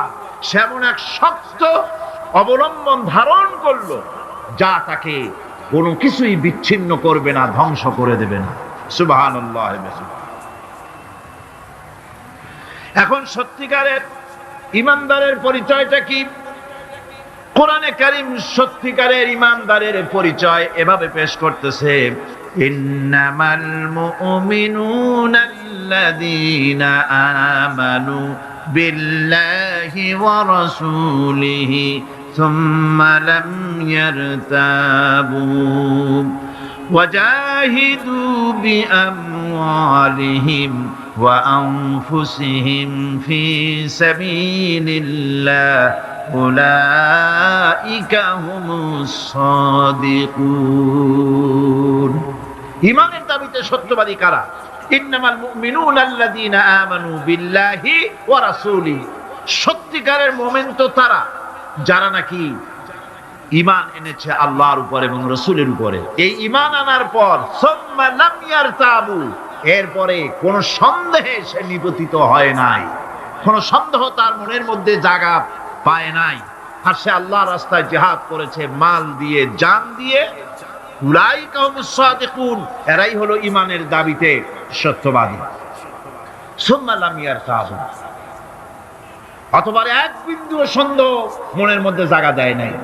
সে এমন এক শক্ত অবলম্বন ধারণ করলো যা তাকে কোনো কিছুই বিচ্ছিন্ন করবে না, ধ্বংস করে দেবে না। সুবহানাল্লাহ। এখন সত্যিকারের ইমানদারের পরিচয়টা কি? কোরআনে কারীম সত্যিকারের ইমানদারের পরিচয় এভাবে পেশ করতেছে, ইন্নামাল মুমিনুনা আল্লাযীনা আমানু বিল্লাহি ওয়া রাসূলিহি সুম্মা লাম ইয়ারতাবু ওয়াজাহিদু বিআমওয়ালিহিম ওয়া আনফুসিহিম ফি সাবিলিল্লাহ উলাইকা হুমুস সাদিকুন। ঈমানের দাবিতে সত্যবাদী কারা? ইন্নামাল মুমিনুনা আল্লাযীনা আমানু বিল্লাহি ওয়া রাসূলিহি, সত্যিকারের মুমিন তো তারা যারা নাকি ঈমান এনেছে আল্লাহর উপর এবং রাসূলের উপরে। এই ঈমান আনার পর সুম্মা লাম ইয়ারতাবু, এরপরে কোন সন্দেহে সে নিপতিত হয় নাই, কোন সন্দেহ তার মনের মধ্যে জায়গা পায় নাই, আর সে আল্লাহর রাস্তায় জিহাদ করেছে মাল দিয়ে, জান দিয়ে। উলাইকা হুমুস সাদিকুন, এরাই হলো ঈমানের দাবিতে সত্যবাদী। সুম্মা লাম ইয়ারতাবু, অথবা এক বিন্দু সন্দেহ মনের মধ্যে জায়গা দেয় নাই,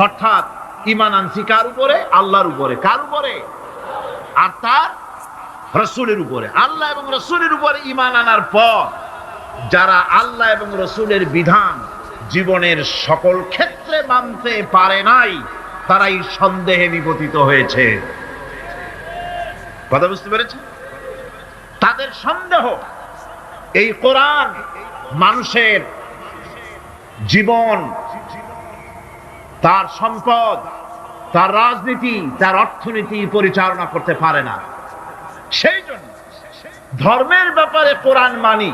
অর্থাৎ ঈমান আনছি কার উপরে? আল্লাহর উপরে। কার উপরে? আর তার রাসূলের উপরে। আল্লাহ এবং রাসূলের উপরে ঈমান আনার পর যারা আল্লাহ এবং রাসূলের বিধান জীবনের সকল ক্ষেত্রে মানতে পারে নাই, তারাই সন্দেহে নিপতিত হয়েছে। কথা বুঝতে পেরেছে? তাদের সন্দেহ এই কোরআন মানুষের জীবন, তার সম্পদ, তার রাজনীতি, তার অর্থনীতি পরিচালনা করতে পারে না। সেই জন্য ধর্মের ব্যাপারে কোরআন মানি,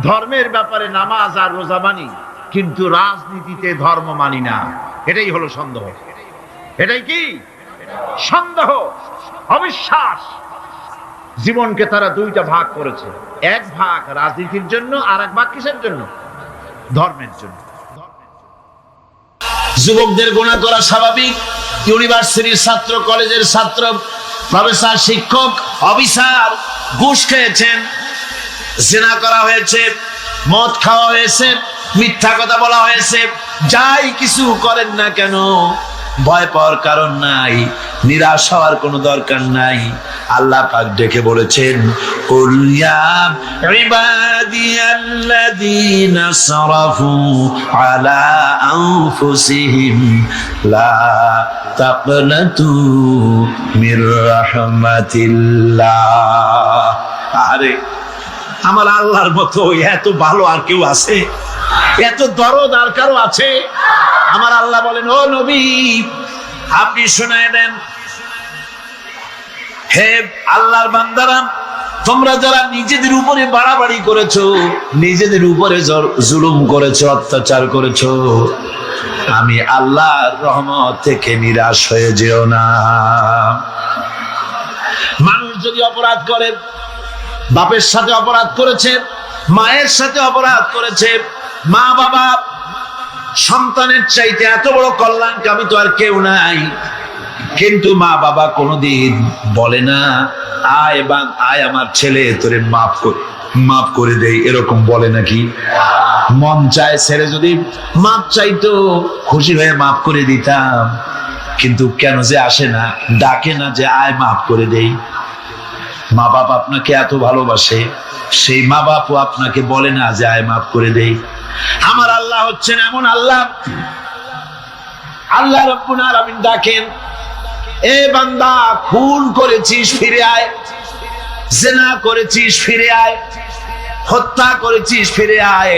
ধর্মের ব্যাপারে নামাজ আর রোজা মানি, কিন্তু রাজনীতিতে ধর্ম মানি না। এটাই হলো সন্দেহ। এটাই কি সন্দেহ, অবিশ্বাস। জীবনকে তারা দুইটা ভাগ করেছে, এক ভাগ রাজনীতির জন্য, আর এক ভাগ কিসের জন্য? ধর্মের জন্য। যুবকদের গুনাহ করা স্বাভাবিক। ইউনিভার্সিটির ছাত্র, কলেজের ছাত্র, প্রফেসর, শিক্ষক, অফিসার ঘুষ খেয়েছেন, জিনা করা হয়েছে, মদ খাওয়া হয়েছে, মিথ্যা কথা বলা হয়েছে। যাই কিছু করেন না কেন, ভয় পাওয়ার কারণ নাই, নিরাশ হওয়ার কোনো দরকার নাই। আল্লাহ পাক ডেকে বলেছেন, কুল ইয়া ইবাদিয়াল্লাযীনা সারাফু আলা আনফুসিহিম লা তাকনাতু মির রাহমাতিল্লাহ। আরে আমার আল্লাহর মতো এত ভালো আর কেউ আছে? এত দরদ আর কারো আছে? আমার আল্লাহ বলেন, ও নবী আপনি শোনায় দেন, হে আল্লাহর বান্দারা, তোমরা যারা নিজেদের উপরে বাড়াবাড়ি করেছো, নিজেদের উপরে জুলুম করেছো, অত্যাচার করেছো, আমি আল্লাহর রহমত থেকে নিরাশ হয়ে যেও না। মানুষ যদি অপরাধ করে, বাপের সাথে অপরাধ করেছে, মায়ের সাথে অপরাধ করেছে, মা বাবা সন্তানের চাইতে এত বড় কল্যাণকামী তো আর কেউ নাই, কিন্তু মা বাবা কোনোদিন বলে না আয় আমার ছেলে তোরে মাফ করে দেই, এরকম বলে নাকি? মন চায় ছেলে যদি মাফ চাইতো, খুশি হয়ে মাফ করে দিতাম, কিন্তু কেন যে আসে না, ডাকে না যে আয় মাফ করে দেই। মা বাপ আপনাকে এত ভালোবাসে, সেই মা বাপও আপনাকে বলে না যে আয় মাফ করে দেই। আমার আল্লাহ হচ্ছেন এমন আল্লাহ, আল্লাহ রাব্বুল আলামিন ডাকেন, এ বান্দা খুন করেছিস ফিরে আয়, জিনা করেছিস ফিরে আয়, হত্যা করেছিস ফিরে আয়,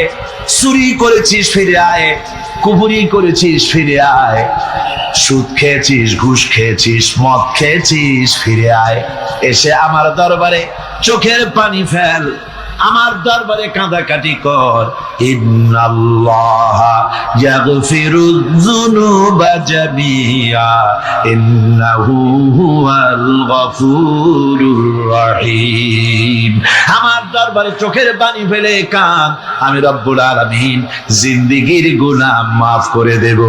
চুরি করেছিস ফিরে আয়, কুফরি করেছিস ফিরে আয়, সুদ খেয়েছিস, ঘুষ খেয়েছিস, মদ খেয়েছিস ফিরে আয়। এসে আমার দরবারে চোখের পানি ফেল, আমার দরবারে কাঁদাকাটি কর। ইন্নাল্লাহা ইয়াগফিরুয যুনুবা জামিআ ইন্নাহু হুয়াল গফুরুর রহিম। আমার দরবারে চোখের পানি ফেলে কাঁদ, আমি রব্বুল আলামিন জিন্দেগীর গুনাহ মাফ করে দেব।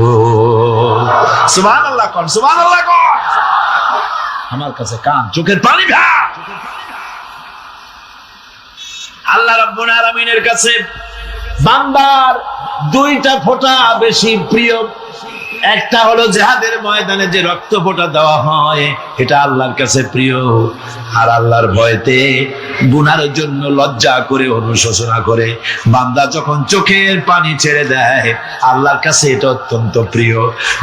সুবহানাল্লাহ কোন, সুবহানাল্লাহ কোন। আমার কাছে কাঁদ, চোখের পানি ভেল। আল্লাহ রাব্বুল আলামিনের কাছে বান্দার দুইটা ফোঁটা বেশি প্রিয়। একটা হলো জিহাদের ময়দানে যে রক্ত ফোঁটা দেওয়া হয়, এটা আল্লাহর কাছে প্রিয়। আর আল্লাহর ভয়তে গুনার জন্য লজ্জা করে, অনুশোচনা করে বান্দা যখন চোখের পানি ছেড়ে দেয়, আল্লাহর কাছে এটা অত্যন্ত প্রিয়।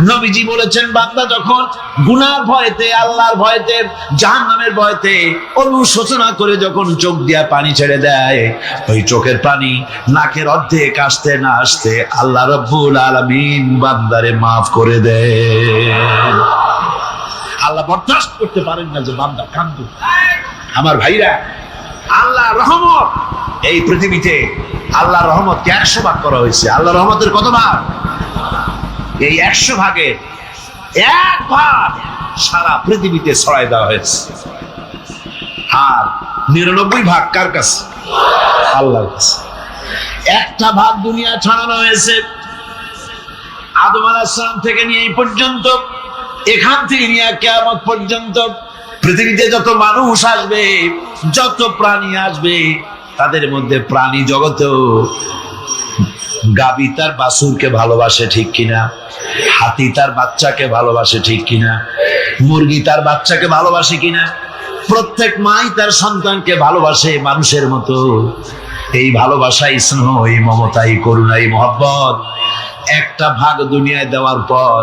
নবীজি বলেছেন, বান্দা যখন গুনার ভয়তে, আল্লাহর ভয়তে, জাহান্নামের ভয়তে অনুশোচনা করে যখন চোখ দিয়া পানি ছেড়ে দেয়, ওই চোখের পানি নাকের অর্ধেক আসতে না আসতে আল্লাহ রাব্বুল আলামিন বান্দারে মাফ করে দেয়। আল্লাহ বরদাস্ত করতে পারেন না যে বান্দা কান্দু। আমার ভাইরা, আল্লাহ রহমত এই পৃথিবীতে, আল্লাহ রহমতকে 100 ভাগ করা হয়েছে। আল্লাহ রহমতের কত ভাগ? এই 100 ভাগের 1 ভাগ সারা পৃথিবীতে ছড়াই দেওয়া হয়েছে। আর 99 ভাগ কার কাছে? আল্লাহর কাছে। একটা ভাগ দুনিয়া ছড়ানো হয়েছে আদম আলাইহিস সালাম থেকে নিয়ে এই পর্যন্ত, এখান থেকে নিয়ে কিয়ামত পর্যন্ত পৃথিবীতে যত মানুষ আসবে, যত প্রাণী আসবে, তাদের মধ্যে প্রাণী জগতেও গাভী তার বাছুরকে ভালোবাসে, ঠিক কিনা? হাতি তার বাচ্চাকে ভালোবাসে, ঠিক কিনা? মুরগি তার বাচ্চাকে ভালোবাসে কিনা? প্রত্যেক মাই তার সন্তানকে ভালোবাসে মানুষের মতো। এই ভালোবাসা, স্নেহ, এই মমতা, এই করুণা, এই মহব্বত, একটা ভাগ দুনিয়ায় দেওয়ার পর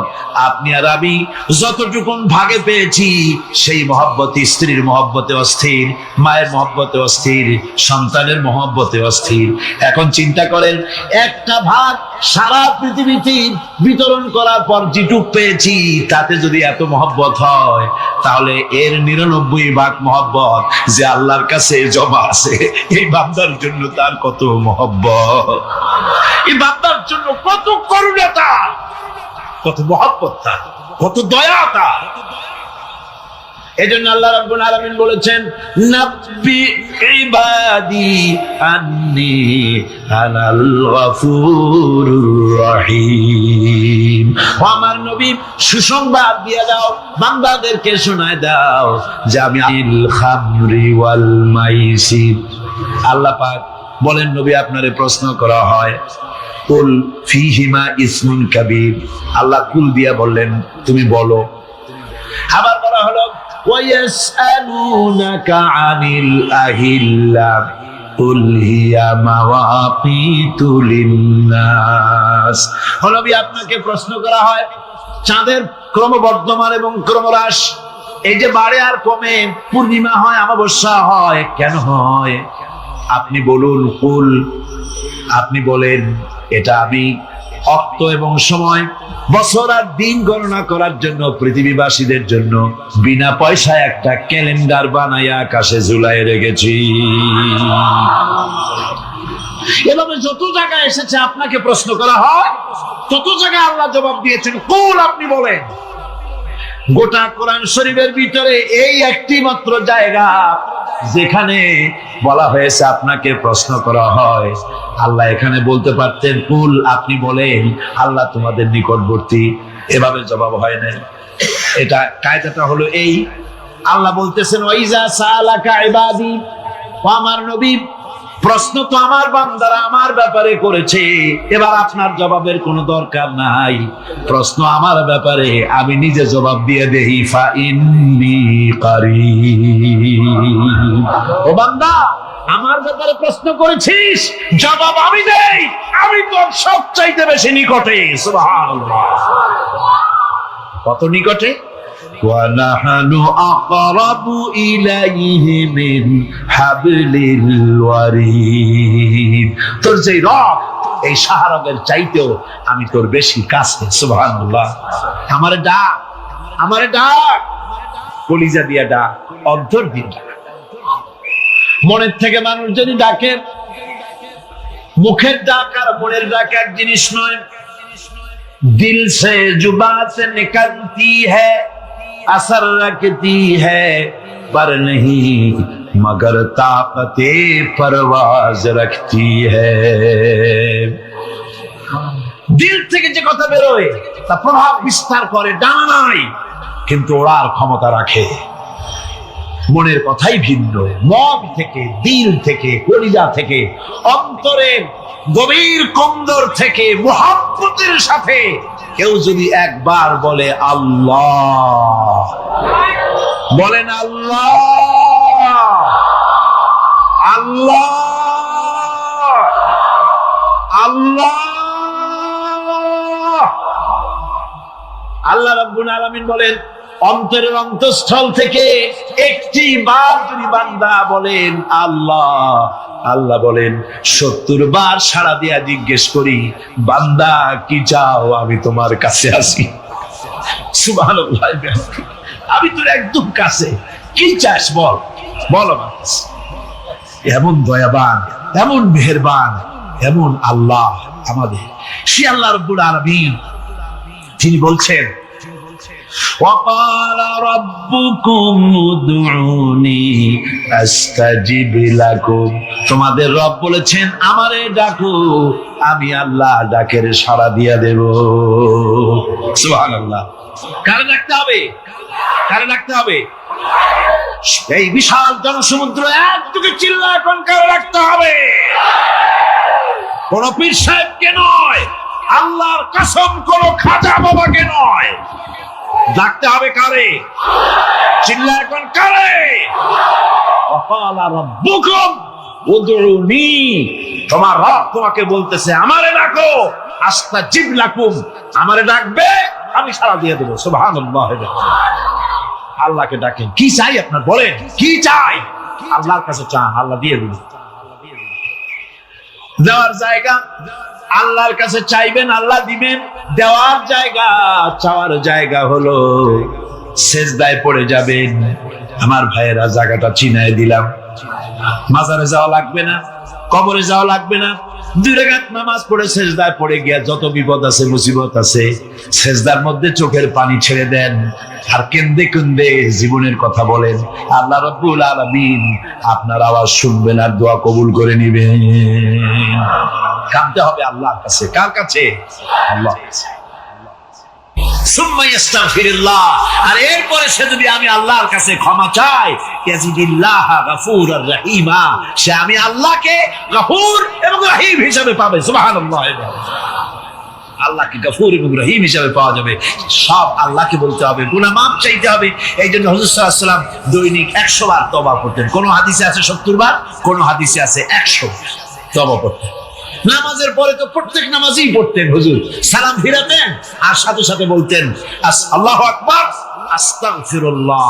আপনি আর আমি যতটুকুন ভাগে পেয়েছি সেই মহব্বত স্ত্রীর মহব্বতে অস্থির, মায়ের মহব্বতে অস্থির, সন্তানের মহব্বতে অস্থির। এখন চিন্তা করেন, একটা ভাগ সারা পৃথিবীতে বিতরণ করার পর যেটুক পেয়েছি তাতে যদি এত মহব্বত হয়, তাহলে এর 99 ভাগ মহব্বত যে আল্লাহর কাছে জমা আছে, এই বান্দার জন্য তার কত মহব্বত, এই বান্দার জন্য কত করুণা তার, কত মহব্বত তার, কত দয়া তার। এজন্য আল্লাহ রাব্বুল আলামিন বলেছেন, নাব্বি ইবাদি আন্নী আনাল গফুরুর রহিম। আমার নবী সুসংবাদ দিয়ে দাও, বান্দাদেরকে শোনায় দাও যে আমি আল খামরি ওয়াল মাইসির। আল্লাহ পাক বলেন, নবী আপনারে প্রশ্ন করা হয়, কুল ফীহিমা ইসমুন কাবীর। আল্লাহ কুল দিয়া বললেন তুমি বলো। আবার বলা হলো ওয়ায়াসআলুনাকা আনিল আহিল্লা কুল হিয়া মাওয়াকিতু লিন্নাস। নবী আপনাকে প্রশ্ন করা হয় চাঁদের ক্রমবর্ধমান এবং ক্রমহ্রাস, এই যে বাড়ে আর কমে, পূর্ণিমা হয় অমাবস্যা হয়, কেন হয়? আপনি বলুন কুল, আপনি বলেন এটা আমি অক্ত এবং সময়, বছর আর দিন গণনা করার জন্য পৃথিবীবাসীদের জন্য বিনা পয়সায় একটা ক্যালেন্ডার বানাইয়া আকাশে ঝুলাই রেখেছি। এভাবে যত জায়গায় এসেছে আপনাকে প্রশ্ন করা হয়, তত জায়গায় আল্লাহ জবাব দিয়েছেন কুল, আপনি বলেন। গোটা কোরআন শরীফের ভিতরে এই একটি মাত্র জায়গা যেখানে বলা হয়েছে আপনাকে প্রশ্ন করা হয়। আল্লাহ এখানে বলতে পারতেন কুল, আপনি বলেন, আল্লাহ তোমাদের নিকটবর্তী, এভাবে জবাব হয় না। এটা কায়দাটা হলো এই, আল্লাহ বলতেছেন ওয়াইজা সালাকা ইবাদি, ও আমার নবী প্রশ্ন তো আমার বান্দারা আমার ব্যাপারে করেছে, এবার আপনার জবাবের কোনো দরকার নাই, প্রশ্ন আমার ব্যাপারে, আমি নিজে জবাব দিয়ে দেই। ফা ইন্নী কারীব। ও বান্দা, আমার ব্যাপারে প্রশ্ন করেছিস, জবাব আমি দেই, আমি তোর সবচাইতে বেশি নিকটে। সুবহানাল্লাহ, কত নিকটে? وَنَحْنُ أَقْرَبُ إِلَيْهِ مِنْ حَبْلِ الْوَرِيدِ। তোর যে রব, এই শাহরগের চাইতেও আমি তোর বেশি কাছে। সুবহানাল্লাহ। আমারে ডাক, আমারে ডাক, কলিজা দিয়া ডাক, অন্তর দিয়ে ডাক। মনের থেকে মানুষ যদি ডাকে, মুখের ডাক আর মনের ডাক এক জিনিস নয়। দিল সে जुबा से निकलती है, असर रखती है, पर नहीं मगर ताकते परवाज रखती है। দিল থেকে যে কথা বেরোয় তা প্রভাব বিস্তার করে, ডানা নাই কিন্তু ওড়ার ক্ষমতা রাখে। মনের কথাই ভিন্ন। মন থেকে, দিল থেকে, কলিজা থেকে, অন্তরের গভীর কন্দর থেকে মুহাব্বতের সাথে কেউ যদি একবার বলে আল্লাহ, বলেন আল্লাহ, আল্লাহ, আল্লাহ, আল্লাহ রাব্বুল আলামিন বলেন অন্তরের অন্তঃস্থল থেকে একটি বার যদি বান্দা বলেন আল্লাহ, আল্লাহ বলেন 70 বার সাড়া দিয়া জিজ্ঞেস করি, বান্দা কি চাও, আমি তোমার কাছে আসি। সুবহানাল্লাহ, আমি তোর একদম কাছে, কি চাস বল, বল আমার কাছে। এমন দয়াবান, এমন মেহেরবান, এমন আল্লাহ আমাদের। সে আল্লাহ রাব্বুল আলামিন তিনি বলছেন وقال ربكم ادعوني استجب لكم। তোমাদের রব বলেছেন আমারে ডাকো, আমি আল্লাহ ডাকের সাড়া দিয়া দেব। সুবহানাল্লাহ। কারে ডাকতে হবে? কারে ডাকতে হবে? এই বিশাল জনসমুদ্র একটুকে চিল্লা এখন কারে ডাকতে হবে? কোন পীর সাহেবকে নয়, আল্লাহর কসম কোন খাজা বাবাকে নয়, ডাকতে হবে কারে? চিল্লা এখন কারে? ওয়াকালা রাব্বুকুম উদউনি, তোমার রব তোমাকে বলতেছে আমারে ডাকো, আস্তাজিব লাকুম, আমারে ডাকবে আমি সাড়া দিয়ে দেব। সুবহানাল্লাহ। আল্লাহকে ডাকেন, কি চাই আপনার বলেন, কি চাই? আল্লাহর কাছে চান, আল্লাহ দিয়ে দিবেন। দেওয়ার জায়গা আল্লাহর কাছে চাইবেন, আল্লাহ দিবেন। দেওয়ার জায়গা, চাওয়ার জায়গা হলো সেজদায় পড়ে যাবেন। আমার ভাইয়েরা, জায়গাটা চিনায় দিলাম। মাজারে যাওয়া লাগবে না, কবরে যাওয়া লাগবে না। 2 রাকাত নামাজ পড়ে সেজদায় পড়ে গিয়া যত বিপদ আছে, মুসিবত আছে, সেজদার মধ্যে চোখের পানি ছেড়ে দেন আর কেন্দে কেন্দে জীবনের কথা বলেন। আল্লাহ রাব্বুল আলামিন আপনার আওয়াজ শুনবেন আর দোয়া কবুল করে নিবেন। কাঁদতে হবে আল্লাহর কাছে। কার কাছে? আল্লাহর কাছে। সুম্মা ইস্তাগফিরুল্লাহ, আর এরপরে সে যদি আমি আল্লাহর কাছে ক্ষমা চাই, ইয়াজিদিল্লাহ গফুরুর রহিমা, সে আমি আল্লাহকে গফুর এবং রহিম হিসেবে পাবে। সুবহানাল্লাহ। আল্লাহকে গফুর এবং রহিম হিসেবে পাওয়া যাবে। সব আল্লাহকে বলতে হবে, গুনাহ মাফ চাইতে হবে। এই জন্য হুজুর সাল্লাল্লাহু আলাইহি ওয়াসাল্লাম দৈনিক 100 বার তওবা করতেন। কোন হাদিসে আছে 70 বার, কোন হাদিসে আছে 100 তওবা করতেন। নামাজের পরে তো প্রত্যেক নামাজই পড়তেন হুজুর, সালাম ফিরাতেন আর সাথে সাথে বলতেন আল্লাহু আকবার, আস্তাগফিরুল্লাহ,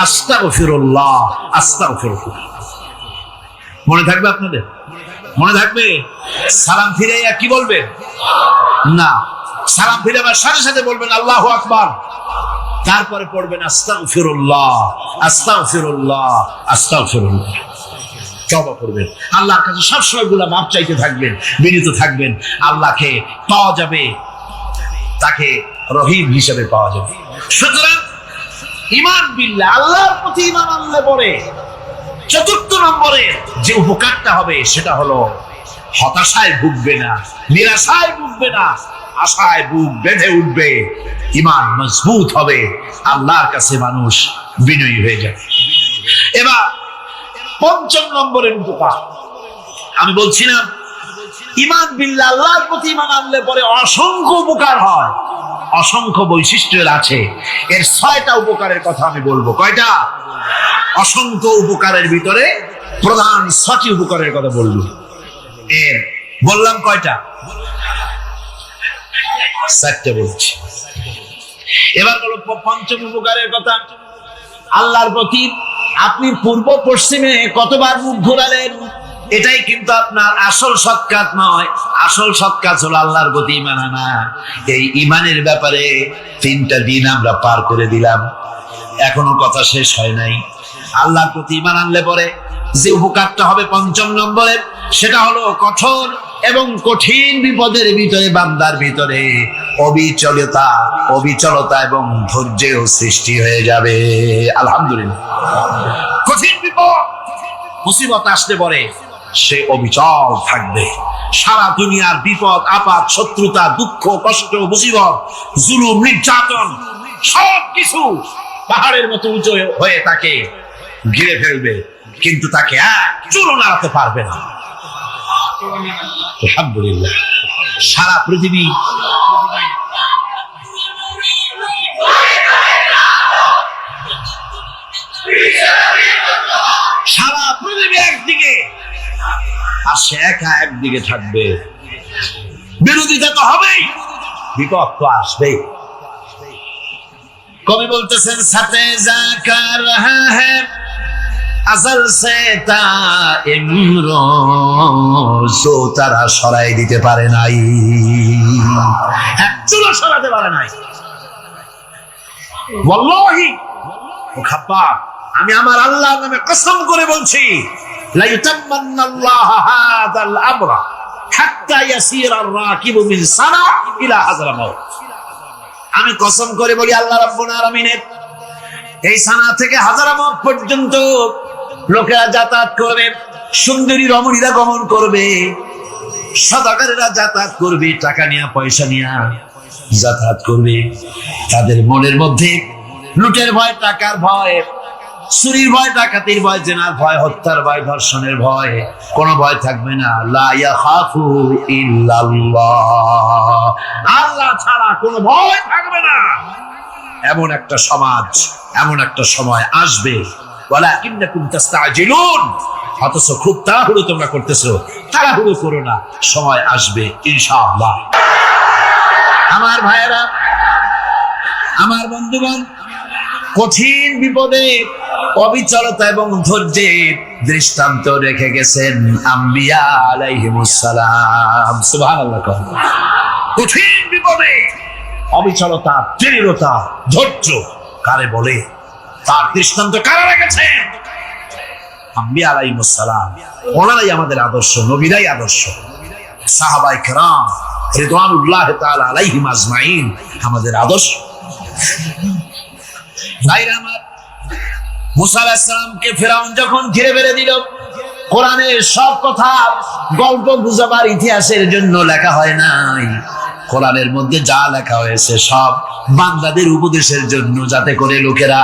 আস্তাগফিরুল্লাহ, আস্তাগফিরুল্লাহ। মনে থাকবে আপনাদের? মনে থাকবে? সালাম ফিরাইয়া কি বলবেন? না, সালাম ফিরাবার সাথে সাথে বলবেন আল্লাহু আকবার, তারপরে পড়বেন আস্তাগফিরুল্লাহ, আস্তাগফিরুল্লাহ, আস্তাগফিরুল্লাহ। তওবা করবেন, আল্লাহর কাছে সবসময় গুনাহ মাফ চাইতে থাকবেন, বিনীত থাকবেন। আল্লাহকে পাওয়া যাবে, তাকে রহিম হিসেবে পাওয়া যাবে। সুতরাং ঈমান বিল্লাহ, আল্লাহর প্রতি ঈমান আনলে পরে 4 নম্বরে যে উপকারটা হবে সেটা হলো হতাশায় ভুগবে না, নিরাশায় ভুগবে না, আশায় বুক বেঁধে উঠবে, ঈমান মজবুত হবে, আল্লাহর কাছে মানুষ বিনয়ী হয়ে যাবে। এবার 5 নম্বরের উপকার আমি বলছিলাম, ঈমান বিল্লাহ, আল্লাহর প্রতি ঈমান আনলে পরে অসংখ্য উপকার হয়, অসংখ্য বৈশিষ্ট্যের আছে। এর 6টা উপকারের কথা আমি বলবো। কয়টা? অসংখ্য উপকারের ভিতরে প্রধান 6টি উপকারের কথা বলবো। এর বললাম কয়টা? 4টে বলছি। এবার বলো 5ম উপকারের কথা। আল্লাহর প্রতি আপনি পূর্ব পশ্চিমে কতবার মুখ ঘোরালেন, এটাই কিন্তু আপনার আসল সৎ কাজ নয়। আসল সৎ কাজ হলো আল্লাহর প্রতি ঈমান আনা। এই ঈমানের ব্যাপারে 3টা দিন আমরা পার করে দিলাম, এখনো কথা শেষ হয় নাই। আল্লাহর প্রতি ঈমান আনলে পরে যে উপকারটা হবে 5 নম্বরে, সেটা হলো কঠোর এবং কঠিন বিপদের ভিতরে বান্দার ভিতরে অবিচলতা এবং ধৈর্যের সৃষ্টি হয়ে যাবে। আলহামদুলিল্লাহ। কঠিন বিপদ মুসিবত আসলে পরে সে অবিচল থাকবে। সারা দুনিয়ার বিপদ আপদ, শত্রুতা, দুঃখ, কষ্ট, মুসিবত, জুলুম, নির্যাতন সবকিছু পাহাড়ের মতো উঁচু হয়ে তাকে ঘিরে ফেলবে, কিন্তু তাকে এক চুলও নাড়াতে পারবে না। আলহামদুলিল্লাহ। সারা পৃথিবী একদিকে আর সে একা একদিকে থাকবে। বিরোধিতা তো হবেই, বিপদ তো আসবেই। কবি বলতেছেন, সাথে যা কর রহা হ্যায় আজল সে তা ইমরোজো, তারা সরাই দিতে পারে নাই, একচুলও সরাতে পারে নাই। ওয়াল্লাহি ও খাব্বা, আমি আমার আল্লাহর নামে কসম করে বলছি, লা ইউতাম্মান্নাল্লাহু হাযাল আমরা হাত্তা ইয়াসিরা আর-রাকিবু মিন সানা ইলা হাযরামাউত। আমি কসম করে বলি, আল্লাহ রাব্বুল আলামিনের এই সানা থেকে হাযরামাউত পর্যন্ত লোকেরা যাতায়াত করবে, সুন্দরী রমণীরা গমন করবে, সদাগরেরা যাতায়াত করবে, টাকা নিয়ে পয়সা নিয়ে যাতায়াত করবে। তাদের মনের মধ্যে লুটের ভয়, টাকার ভয়, চুরির ভয়, ডাকাতির ভয়, জেনার ভয়, হত্যার ভয়, ধর্ষণের ভয়, কোনো ভয় থাকবে না। লা ইয়াখাফু ইল্লাল্লাহ, আল্লাহ ছাড়া কোনো ভয় থাকবে না। এমন একটা সমাজ, এমন একটা সময় আসবে, ওয়ালাকিন্নাকুম তাস্তাজিলুন, অথচ খুব তাড়াহুড়ো তোমরা করতেছো। তাড়াহুড়ো করো না, সময় আসবে ইনশাআল্লাহ। আমার ভাইয়েরা, আমার বন্ধুগণ, কঠিন বিপদে অবিচলতা এবং ধৈর্যের দৃষ্টান্ত রেখে গেছেন আম্বিয়া আলাইহিমুস সালাম। সুবহানাল্লাহ। কঠিন বিপদে অবিচলতা, দৃঢ়তা, ধৈর্য কারে বলে, তার দৃষ্টান্ত কারা রেখেছেন? আম্বিয়া আলাইহিমুস সালাম। ওনারাই আমাদের আদর্শ, নবীরাই আদর্শ। সাহাবায়ে কেরাম রিদওয়ানুল্লাহ তাআলা আলাইহিম আজমাইন আমাদের আদর্শ। ভাইরা আমার, মুসা আলাইহিস সালামকে ফিরআউন যখন ঘিরে ফেলে দিল, কোরআনের সব কথা গল্প গুজবার ইতিহাসের জন্য লেখা হয় নাই। কোরআনের মধ্যে যা লেখা হয়েছে সব বান্দাদের উপদেশের জন্য, যাতে করে লোকেরা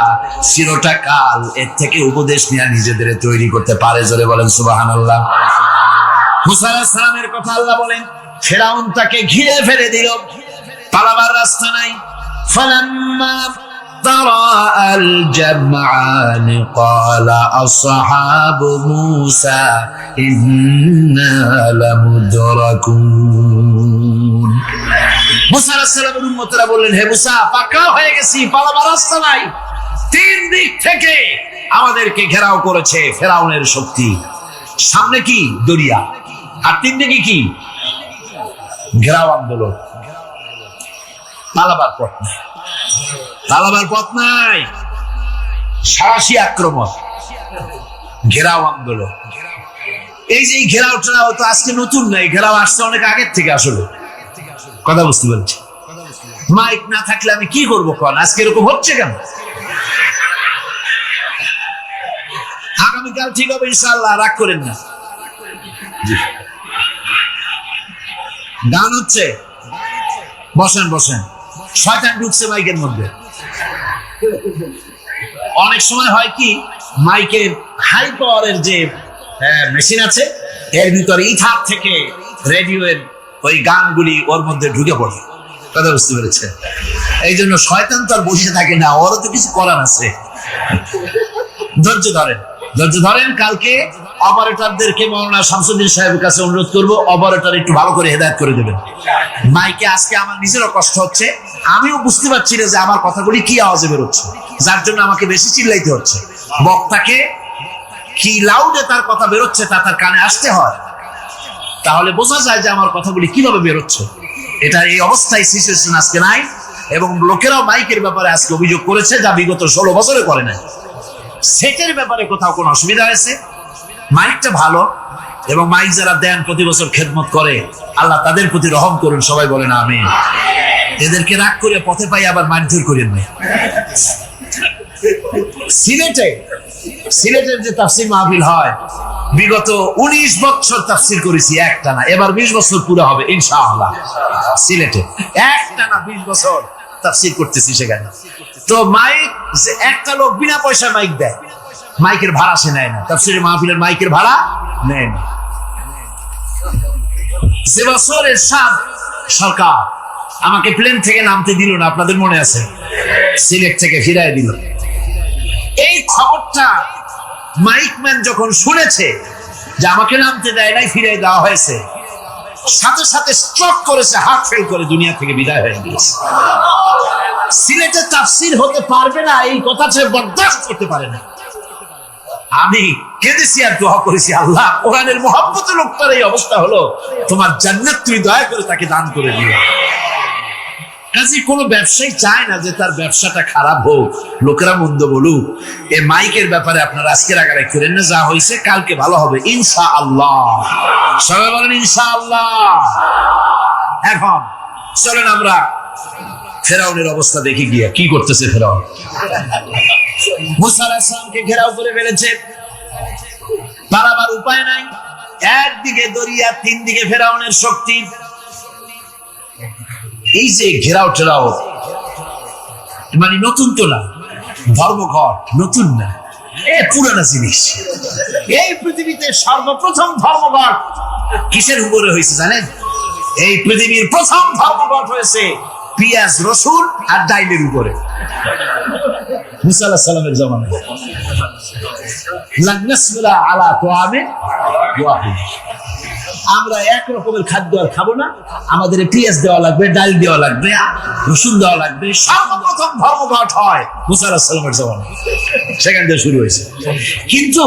চিরটা কাল এর থেকে উপদেশ নিয়ে নিজেদের তৈরি করতে পারে। জোরে বলেন সুবহানাল্লাহ। মুসা আলাইহিস সালামের কথা আল্লাহ বলেন, ফিরআউন তাকে ঘিরে ফেলে দিল, পালাবার রাস্তা নাই। ফালাম্মা تراءى الجمعان قال أصحاب موسى إنا لمدركون। মুসা আলাইহিস সালামের উম্মতরা বললেন, হে মুসা, পাকড়াও হয়ে গেছি, পালাবার রাস্তা নাই। তিন দিক থেকে আমাদেরকে ঘেরাও করেছে ফিরআউনের শক্তি। সামনে কি? দরিয়া, আর তিন দিকে কি? ঘেরাও আন্দোলন। পালাবার পথ নাই, পালাবার পথ নাই। সারাশি আক্রমণ, ঘেরাও আন্দোলন। এই যে ঘেরাওটা তো আজকে নতুন নাই, ঘেরাও আসছে অনেক আগের থেকে। আসলে কথা বুঝতে পারছি। মাইক না থাকলে আমি কি করবো? কোন আজকে এরকম হচ্ছে কেন? আগামীকাল ঠিক হবে ইনশাআল্লাহ, রাগ করেন না। গান হচ্ছে, বসেন বসেন। শয়তান ঢুকছে মাইকের মধ্যে। অনেক সময় হয় কি, মাইকের হাই পাওয়ারের যে মেশিন আছে, এর ভিতরে ইথার থেকে রেডিওর ওই গানগুলি ওর মধ্যে ঢুকে পড়ে। কথা বুঝতে পেরেছে? এই জন্য শয়তান তো আর বসে থাকে না, ওরও তো কিছু করার আছে। ধৈর্য ধরেন, ধৈর্য ধরেন। কালকে অপারেটরদেরকে মাওলানা শামসুদ্দিন সাহেবের কাছে অনুরোধ করবো, অপারেটর একটু ভালো করে হেদায়েত করে দেবেন। মাইকে আজকে আমার নিজেরও কষ্ট হচ্ছে, আমিও বুঝতে পারছি না যে আমার কথাগুলি কি আওয়াজে বেরোচ্ছে, যার জন্য আমাকে বেশি চিল্লাইতে হচ্ছে। বক্তাকে কি লাউডে তার কথা বেরোচ্ছে তা তার কানে আসতে হয়, তাহলে বোঝা যায় যে আমার কথাগুলি কিভাবে বেরোচ্ছে। এটা এই অবস্থায় সিচুয়েশন আজকে নাই, এবং লোকেরাও মাইকের ব্যাপারে আজকে অভিযোগ করেছে, যা বিগত 16 বছরে করে নাই। সেটের ব্যাপারে কোথাও কোনো অসুবিধা হয়েছে? মাইকটা ভালো, এবং মাইক যারা দেন প্রতি বছর খেদমত করে, আল্লাহ তাদের প্রতি রহম করুন। সবাই বলেন আমিন। এদেরকে রাগ করে পথে পাই আবার মারধর করেন না। সিলেটের যে তাফসীর মাহফিল হয়, বিগত 19 বছর তাফসীর করেছি একটানা, এবার 20 বছর পুরো হবে ইনশাআল্লাহ। সিলেটে একটানা 20 বছর তাফসীর করতেছি সেখানে। তো মাইক, যে একটা লোক বিনা পয়সা মাইক দেয়, মাইকের ভাড়া সে নেয় না। তাফসীরের মাহফিলের মাইকের ভাড়া নেয় না। সে বছর এরশাদ সরকার আমাকে প্লেন থেকে নামতে দিল না, আপনাদের মনে আছে? সিলেট থেকে ফিরায় দিল। এই খবরটা মাইকম্যান যখন শুনেছে যে আমাকে নামতে দেয় নাই, ফিরাই দেওয়া হয়েছে, সাথে সাথে স্ট্রোক করেছে, হার্ট ফেল করে দুনিয়া থেকে বিদায় হয়ে গিয়েছে। সিলেটে তাফসীর হতে পারবে না, এই কথা সে বরদাস্ত করতে পারে না। আমি কেঁদেছি আর দোয়া করেছি, আল্লাহ, কোরআনের মহব্বতে লোকটার এই অবস্থা হলো, তোমার জান্নাত তুমি দয়া করে তাকে দান করে দিও। কাজে কোনো ব্যবসায়ী চায় না যে তার ব্যবসাটা খারাপ হোক, লোকেরা মন্দ বলুক। এই মাইকের ব্যাপারে আপনারা আজকে রাগারাগি করেন না, যা হয়েছে কালকে ভালো হবে ইনশাআল্লাহ। সবাই বলেন ইনশাআল্লাহ। এখন চলেন আমরা ফেরাউনের অবস্থা দেখি গিয়া কি করতেছে ফেরাউন। মুসা আলাইহিস সালামকে ঘেরাও করে ফেলেছে, পালাবার উপায় নাই। একদিকে দরিয়া, তিন দিকে ফেরাউনের শক্তি। এই যে ঘেরাও টেরাও, মানে নতুন তো না, ধর্মঘট নতুন না, এ পুরানা জিনিস। এই পৃথিবীতে সর্বপ্রথম ধর্মঘট কিসের উপরে হয়েছে জানেন? এই পৃথিবীর প্রথম ধর্মঘট হয়েছে পেঁয়াজ, রসুন আর ডাইলের উপরে। মুসা আলাইহিস সালামের জামানায় লান নাসবিরা আলা তাআমিন ওয়াহিদ। আমরা এক রকমের খাদ্য আর খাবো না, আমাদের পেঁয়াজ দেওয়া লাগবে, ডাল দেওয়া লাগবে, রসুন দেওয়া লাগবে। সর্বপ্রথম ধর্মঘট হয় মুসা আলাইহিস সালামের জামানায়, সেখান থেকে শুরু হয়েছে। কিন্তু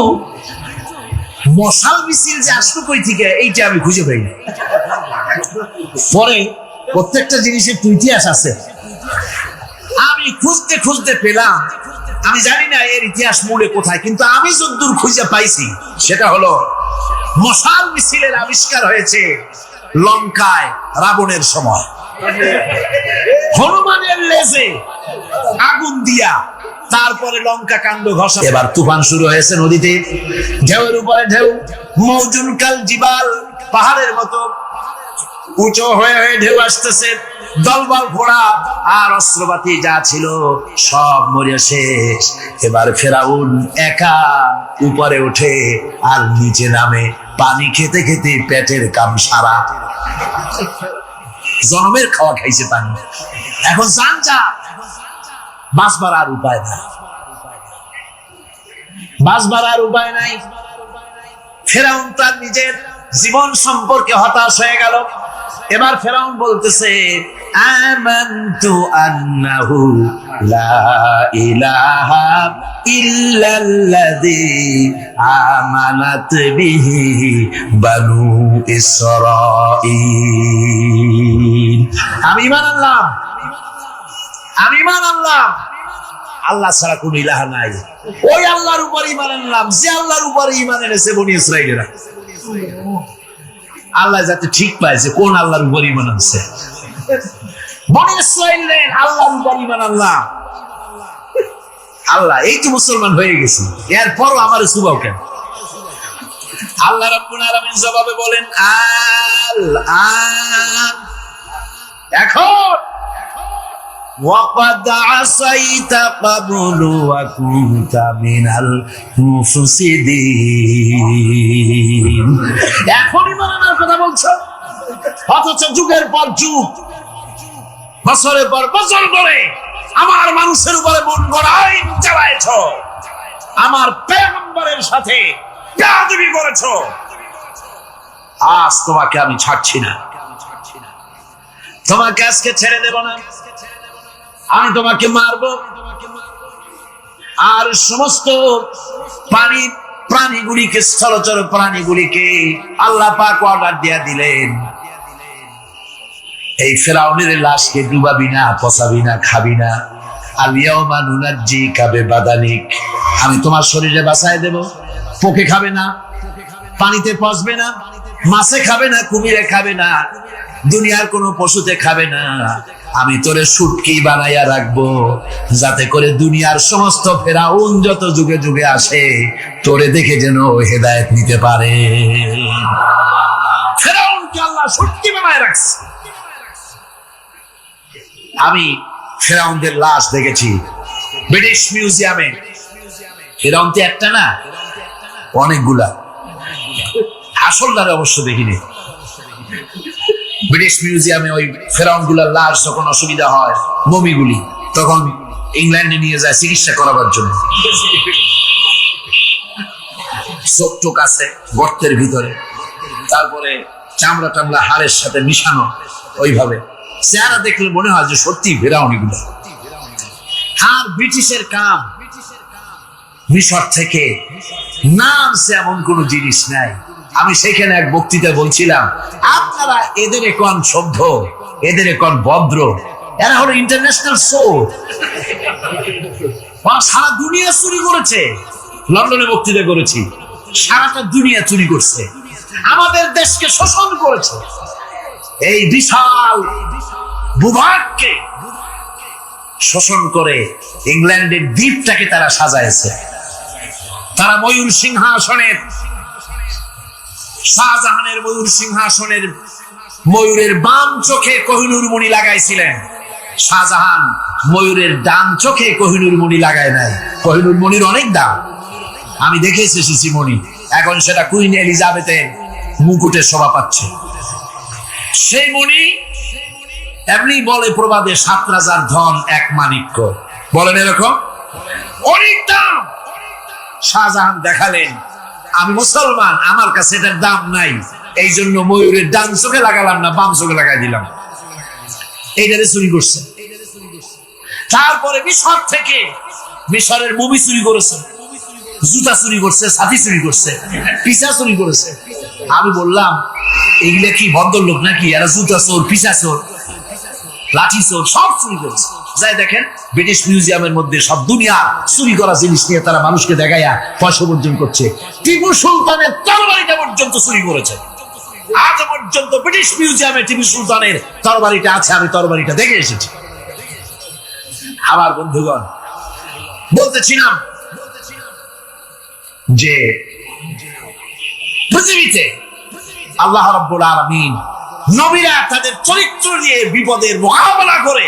মশাল মিছিল যে আসলো কই থেকে, এইটা আমি খুঁজে পাই না। পরে প্রত্যেকটা জিনিসের তো ইতিহাস আছে, আমি খুঁজতে খুঁজতে পেলাম। আমি জানি না এর ইতিহাস মূলে কোথায়, কিন্তু আমি যতদূর খুঁজে পাইছি সেটা হলো মশাল মিছিলের আবিষ্কার হয়েছে লঙ্কায় রাবণের সময়। হনুমানের লেজে আগুন দিয়া তারপরে লঙ্কা কাণ্ড ঘষা। এবার তুফান শুরু হয়েছে নদীতে, ঢেউয়ের উপরে ঢেউ, মৌজুন কাল জিবাল, পাহাড়ের মতো উঁচু হয়ে হয়ে ঢেউ আসতেছে। দলবল ঘোড়া আর অস্ত্রপাতি যা ছিল সব মরে শেষ। এবার ফেরাউন একা উপরে ওঠে আর নিচে নামে, পানি খেতে খেতে পেটের কাম সারা। জনমের খাওয়া খাইছে পানি, এখন জান যা, বাঁচবার আর উপায় নাই, বাঁচবার আর উপায় নাই। ফেরাউন তার নিজের জীবন সম্পর্কে হতাশ হয়ে গেল। এবার ফেরাউন বলতেছে, আমানতু আন্নাহু লা ইলাহা ইল্লাল্লাযী আমানাত বিহি বানু ইসরাঈল। আমি ঈমান আনলাম, আমি ঈমান আনলাম আল্লাহ ছাড়া কোন ইলাহা নাই। ওই আল্লাহর উপর ঈমান আনলাম যে আল্লাহর উপর ঈমান এনেছে বনি ইসরাঈলেরা। আল্লাহ যাতে ঠিক পাইছে কোন আল্লাহর উপর ঈমান আনছে। বনি ইসরাঈলের আল্লাহর উপর ঈমান আনলাম। আল্লাহ এই তো মুসলমান হয়ে গেছি, এরপরও আমার সুবাও কেন? আল্লাহ রাব্বুল আলামিন জবাবে বলেন, আল-আন, এখন وَقَدْ عَصَيْتَ قَبْلُ وَكُنْتَ مِنَ الْمُفْسِدِينَ। এখনই মানানোর কথা বলছো, অথচ যুগের পর যুগ, বছরের পর বছর ধরে আমার মানুষের উপরে মন গড়া আইন চালাইছো, আমার পয়গম্বরের সাথে বেয়াদবি করেছো। আজ তোমাকে আমি ছাড়ছি না, তোমাকে আজকে ছেড়ে দেব না, আমি তোমাকে মারব। আর সমস্ত প্রাণীগুলিকে, স্থলচর প্রাণীগুলিকে আল্লাহ পাক অর্ডার দিয়া দিলেন, এই ফেরাউনের লাশকে ডুবাবি না, পচাবি না, খাবি না। আল-ইয়াওমা নুনাজ্জিকা বিবাদানিক, আমি তোমার শরীরে বাঁচায় দেব। পোকে খাবে না, পানিতে পচবে না, মাছে খাবে না, কুমিরে খাবে না, দুনিয়ার কোন পশুতে খাবে না। আমি তোরে শুটকি বানাইয়া রাখবো, যাতে করে দুনিয়ার সমস্ত ফেরাউন যত যুগে যুগে আসে তোরে দেখে যেন হেদায়েত নিতে পারে। ফেরাউনকে আল্লাহ শুটকি বানায় রাখছে। আমি ফেরাউনদের লাশ দেখেছি ব্রিটিশ মিউজিয়ামে। ফেরাউন তো একটা না, অনেকগুলা। আসলটারে অবশ্য দেখিনি। ব্রিটিশ মিউজিয়ামে ওই ফেরাউন গুলার লাশ যখন অসুবিধা হয়, মমিগুলি, তখন ইংল্যান্ডে নিয়ে যায় চিকিৎসা করাবার জন্য। চোখ টোক আছে গর্তের ভিতরে, তারপরে চামড়া টামড়া হাড়ের সাথে মিশানো, ওইভাবে চেহারা দেখলে মনে হয় যে সত্যি ফেরাউন এগুলো। আর ব্রিটিশের কাম, মিশর থেকে নামছে এমন কোন জিনিস নাই। আমি সেখানে এক বক্তৃতা বলছিলাম, আপনারা এদের কোন সভ্য, এদের কোন ভদ্র, এরা হলো ইন্টারন্যাশনাল সোর, সারা দুনিয়া চুরি করেছে। লন্ডনে বক্তৃতা করেছি, সারাটা দুনিয়া চুরি করছে, আমাদের দেশকে শোষণ করেছে। এই বিশাল ভূভাগকে শোষণ করে ইংল্যান্ডের দ্বীপটাকে তারা সাজাইছে। তারা ময়ূর সিংহাসনের, শাহজাহানের ময়ূর সিংহাসনের ময়ূরের বাম চোখে কোহিনূর মণি লাগাইছিলেন। শাহজাহান ময়ূরের ডান চোখে কোহিনূর মণি লাগায় নাই। কোহিনূর মণির অনেক দাম, আমি দেখে এসেছি মণি। এখন সেটা কুইন এলিজাবেথের মুকুটে শোভা পাচ্ছে। সেই মণি এমনি বলে প্রবাদে, 7 রাজার ধন এক মাণিক্য, বলেন এরকম অনেক দাম। শাহজাহান দেখালেন, আমি মুসলমান, আমার কাছে এটার দাম নাই, এই জন্য ময়ূরের ডান চোখে লাগালাম না, বাম চোখে লাগাই দিলাম। এইটারে চুরি করছে। তারপরে মিশর থেকে, মিশরের মুভি চুরি করেছে, জুতা চুরি করছে, ছাতি চুরি করছে, পিসা চুরি করেছে। আমি বললাম এগুলা কি ভদ্রলোক নাকি? এরা জুতা চোর, পিসা চোর, লাঠি চোর সব চুরি করেছে। যাই দেখেন ব্রিটিশ মিউজিয়ামের মধ্যে সব দুনিয়া চুরি করা জিনিস নিয়ে তারা মানুষকে দেখাইয়া পয়সা অর্জন করছে। টিপু সুলতানের তরবারিটা পর্যন্ত চুরি করেছে। আজ পর্যন্ত ব্রিটিশ মিউজিয়ামে টিপু সুলতানের তরবারিটা আছে, আমি তরবারিটা দেখে এসেছি। আমার বন্ধুগণ, বলতেছিলাম যে পৃথিবীতে আল্লাহ রাব্বুল আলামিন নবীরা তাদের চরিত্র দিয়ে বিপদের মোকাবেলা করে,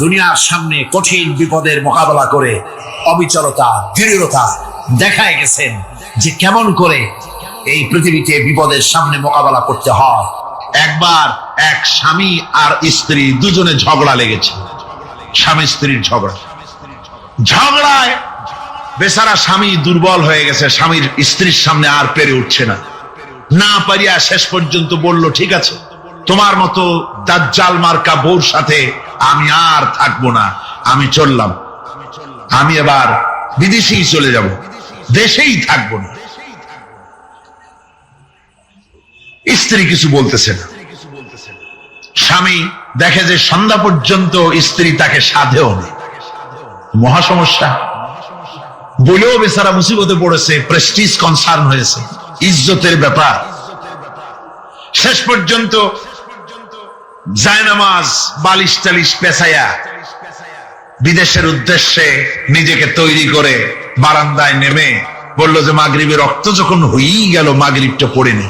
দুনিয়ার সামনে কঠিন বিপদের মোকাবেলা করে অবিচলতা, দৃঢ়তা দেখায় গেছেন যে কেমন করে এই পৃথিবীতে বিপদের সামনে মোকাবেলা করতে হয়। একবার এক স্বামী আর স্ত্রী দুজনে ঝগড়া লেগেছে, স্বামী স্ত্রীর ঝগড়ায় বেচারা স্বামী দুর্বল হয়ে গেছে, স্বামীর স্ত্রীর সামনে আর পেরে উঠছে না। না পারিয়া শেষ পর্যন্ত বলল, ঠিক আছে, তোমার মতো দাজ্জাল মার্কা বউর সাথে আমি আর থাকবো না, আমি চললাম, আমি এবার বিদেশেই চলে যাব, দেশেই থাকবো না। স্ত্রী কিছু বলতেছে না। স্বামী দেখে যে সন্ধ্যা পর্যন্ত স্ত্রী তাকে সাধেও না, মহা সমস্যা। বলেও বেচারা মুসিবতে পড়েছে, প্রেস্টিজ কনসার্ন হয়েছে, ইজ্জতের ব্যাপার। শেষ পর্যন্ত জায়নামাজ বালিশ টালিশ পেছাইয়া বিদেশের উদ্দেশ্যে নিজেকে তৈরি করে বারান্দায় নেমে বলল যে মাগরিবের রক্ত যখন হয়েই গেল, মাগরিবটা পড়েনি।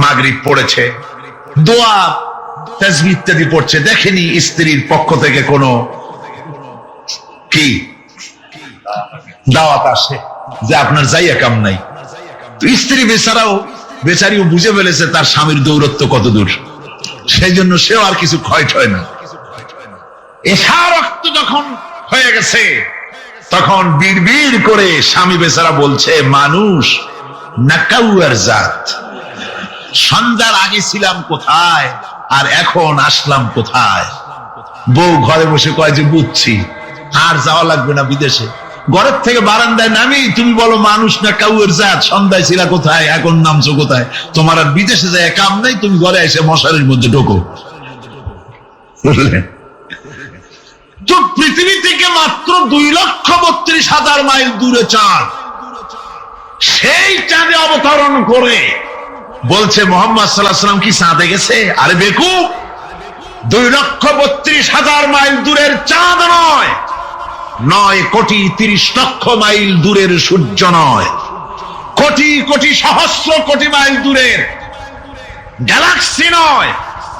মাগরিব পড়েছে, দোয়া তাসবিহ ইত্যাদি পড়ছে, দেখেনি স্ত্রীর পক্ষ থেকে কোনো কি দাওয়াত আসে যে আপনার যাইয়া কাম নাই। তো স্ত্রী বেচারিও বুঝে ফেলেছে তার স্বামীর দৌরত্ব কত দূর, সেই জন্য সেও আর কিছু ক্ষয় ঠয় না। এসা রক্ত যখন হয়ে গেছে তখন বিড়বিড় করে স্বামী বেচারা বলছে, মানুষ নাকাউয়ার জাত, সন্ধ্যার আগে ছিলাম কোথায় আর এখন আসলাম কোথায়। বউ ঘরে বসে কয় যে বুঝছি, আর যাওয়া লাগবে না বিদেশে। ঘরের থেকে বারান্দায় নামি তুমি বলো মানুষ না কাউয়ের জাত, সন্ধ্যায় ছিলা কোথায়, এখন নামছো কোথায়। তোমার আর বিদেশে যায় কাম নাই, তুমি ঘরে এসে মশারির মধ্যে ঢোকো। তো পৃথিবী থেকে মাত্র 2,32,000 মাইল দূরে চাঁদ, সেই চাঁদে অবতরণ করে বলছে মোহাম্মদ সাল্লাল্লাহু আলাইহি ওয়াসাল্লাম কি চাঁদে গেছে? আরে বেকুব, 2,32,000 মাইল দূরের চাঁদ নয়, 9,30,00,000 মাইল দূরের সূর্য নয়, কোটি কোটি সহস্র কোটি মাইল দূরের গ্যালাক্সি নয়,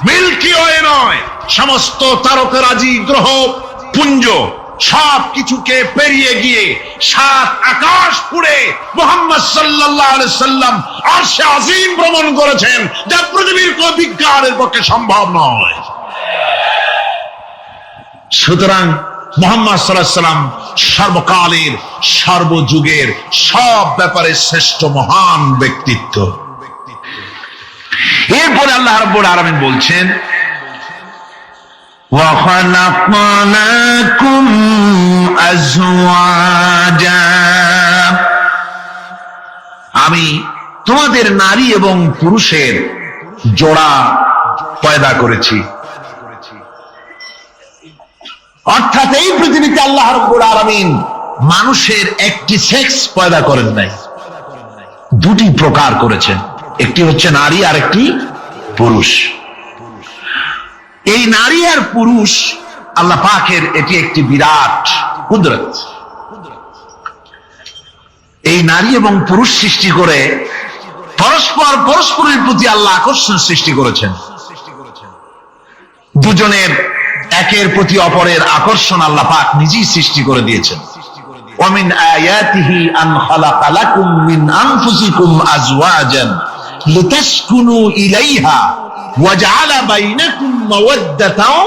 মিল্কি ওয়ে নয়, সমস্ত তারকারাজি গ্রহ পুঞ্জ সব কিছুকে পেরিয়ে গিয়ে 7 আকাশ পুড়ে মুহাম্মদ সাল্লাল্লাহু আলাইহি সাল্লাম আরশে আজিম ভ্রমণ করেছেন, যা পৃথিবীর কোন বিজ্ঞানের পক্ষে সম্ভব নয়। সুতরাং মুহাম্মদ সাল্লাল্লাহু আলাইহি সাল্লাম সর্বকালের সর্বযুগের সব ব্যাপারে শ্রেষ্ঠ মহান ব্যক্তিত্ব। এরপরে আল্লাহ রাব্বুল আলামিন বলছেন, وَخَلَقْنَاكُمْ أَزْوَاجًا, আমি তোমাদের নারী এবং পুরুষের জোড়া পয়দা করেছি। অর্থাৎ এই পৃথিবীতে আল্লাহ রাব্বুল আলামিন মানুষের একটি সেক্স পয়দা করেন নাই, দুটি প্রকার করেছেন, একটি হচ্ছে নারী আর একটি পুরুষ। এই নারী আর পুরুষ আল্লাহ পাকের এটি একটি বিরাট কুদরত। এই নারী এবং পুরুষ সৃষ্টি করে পরস্পরের প্রতি আল্লাহ আকর্ষণ সৃষ্টি করেছেন। দুজনের একের প্রতি অপরের আকর্ষণ আল্লাহ পাক নিজেই সৃষ্টি করে দিয়েছেন। ওয়ামিন আয়াতিহি আন খালাকা লাকুম মিন আনফুসিকুম আজওয়াজান লিতাসকুনু ইলাইহা ওয়াজআলা বাইনাকুম মাওয়াদ্দাতাও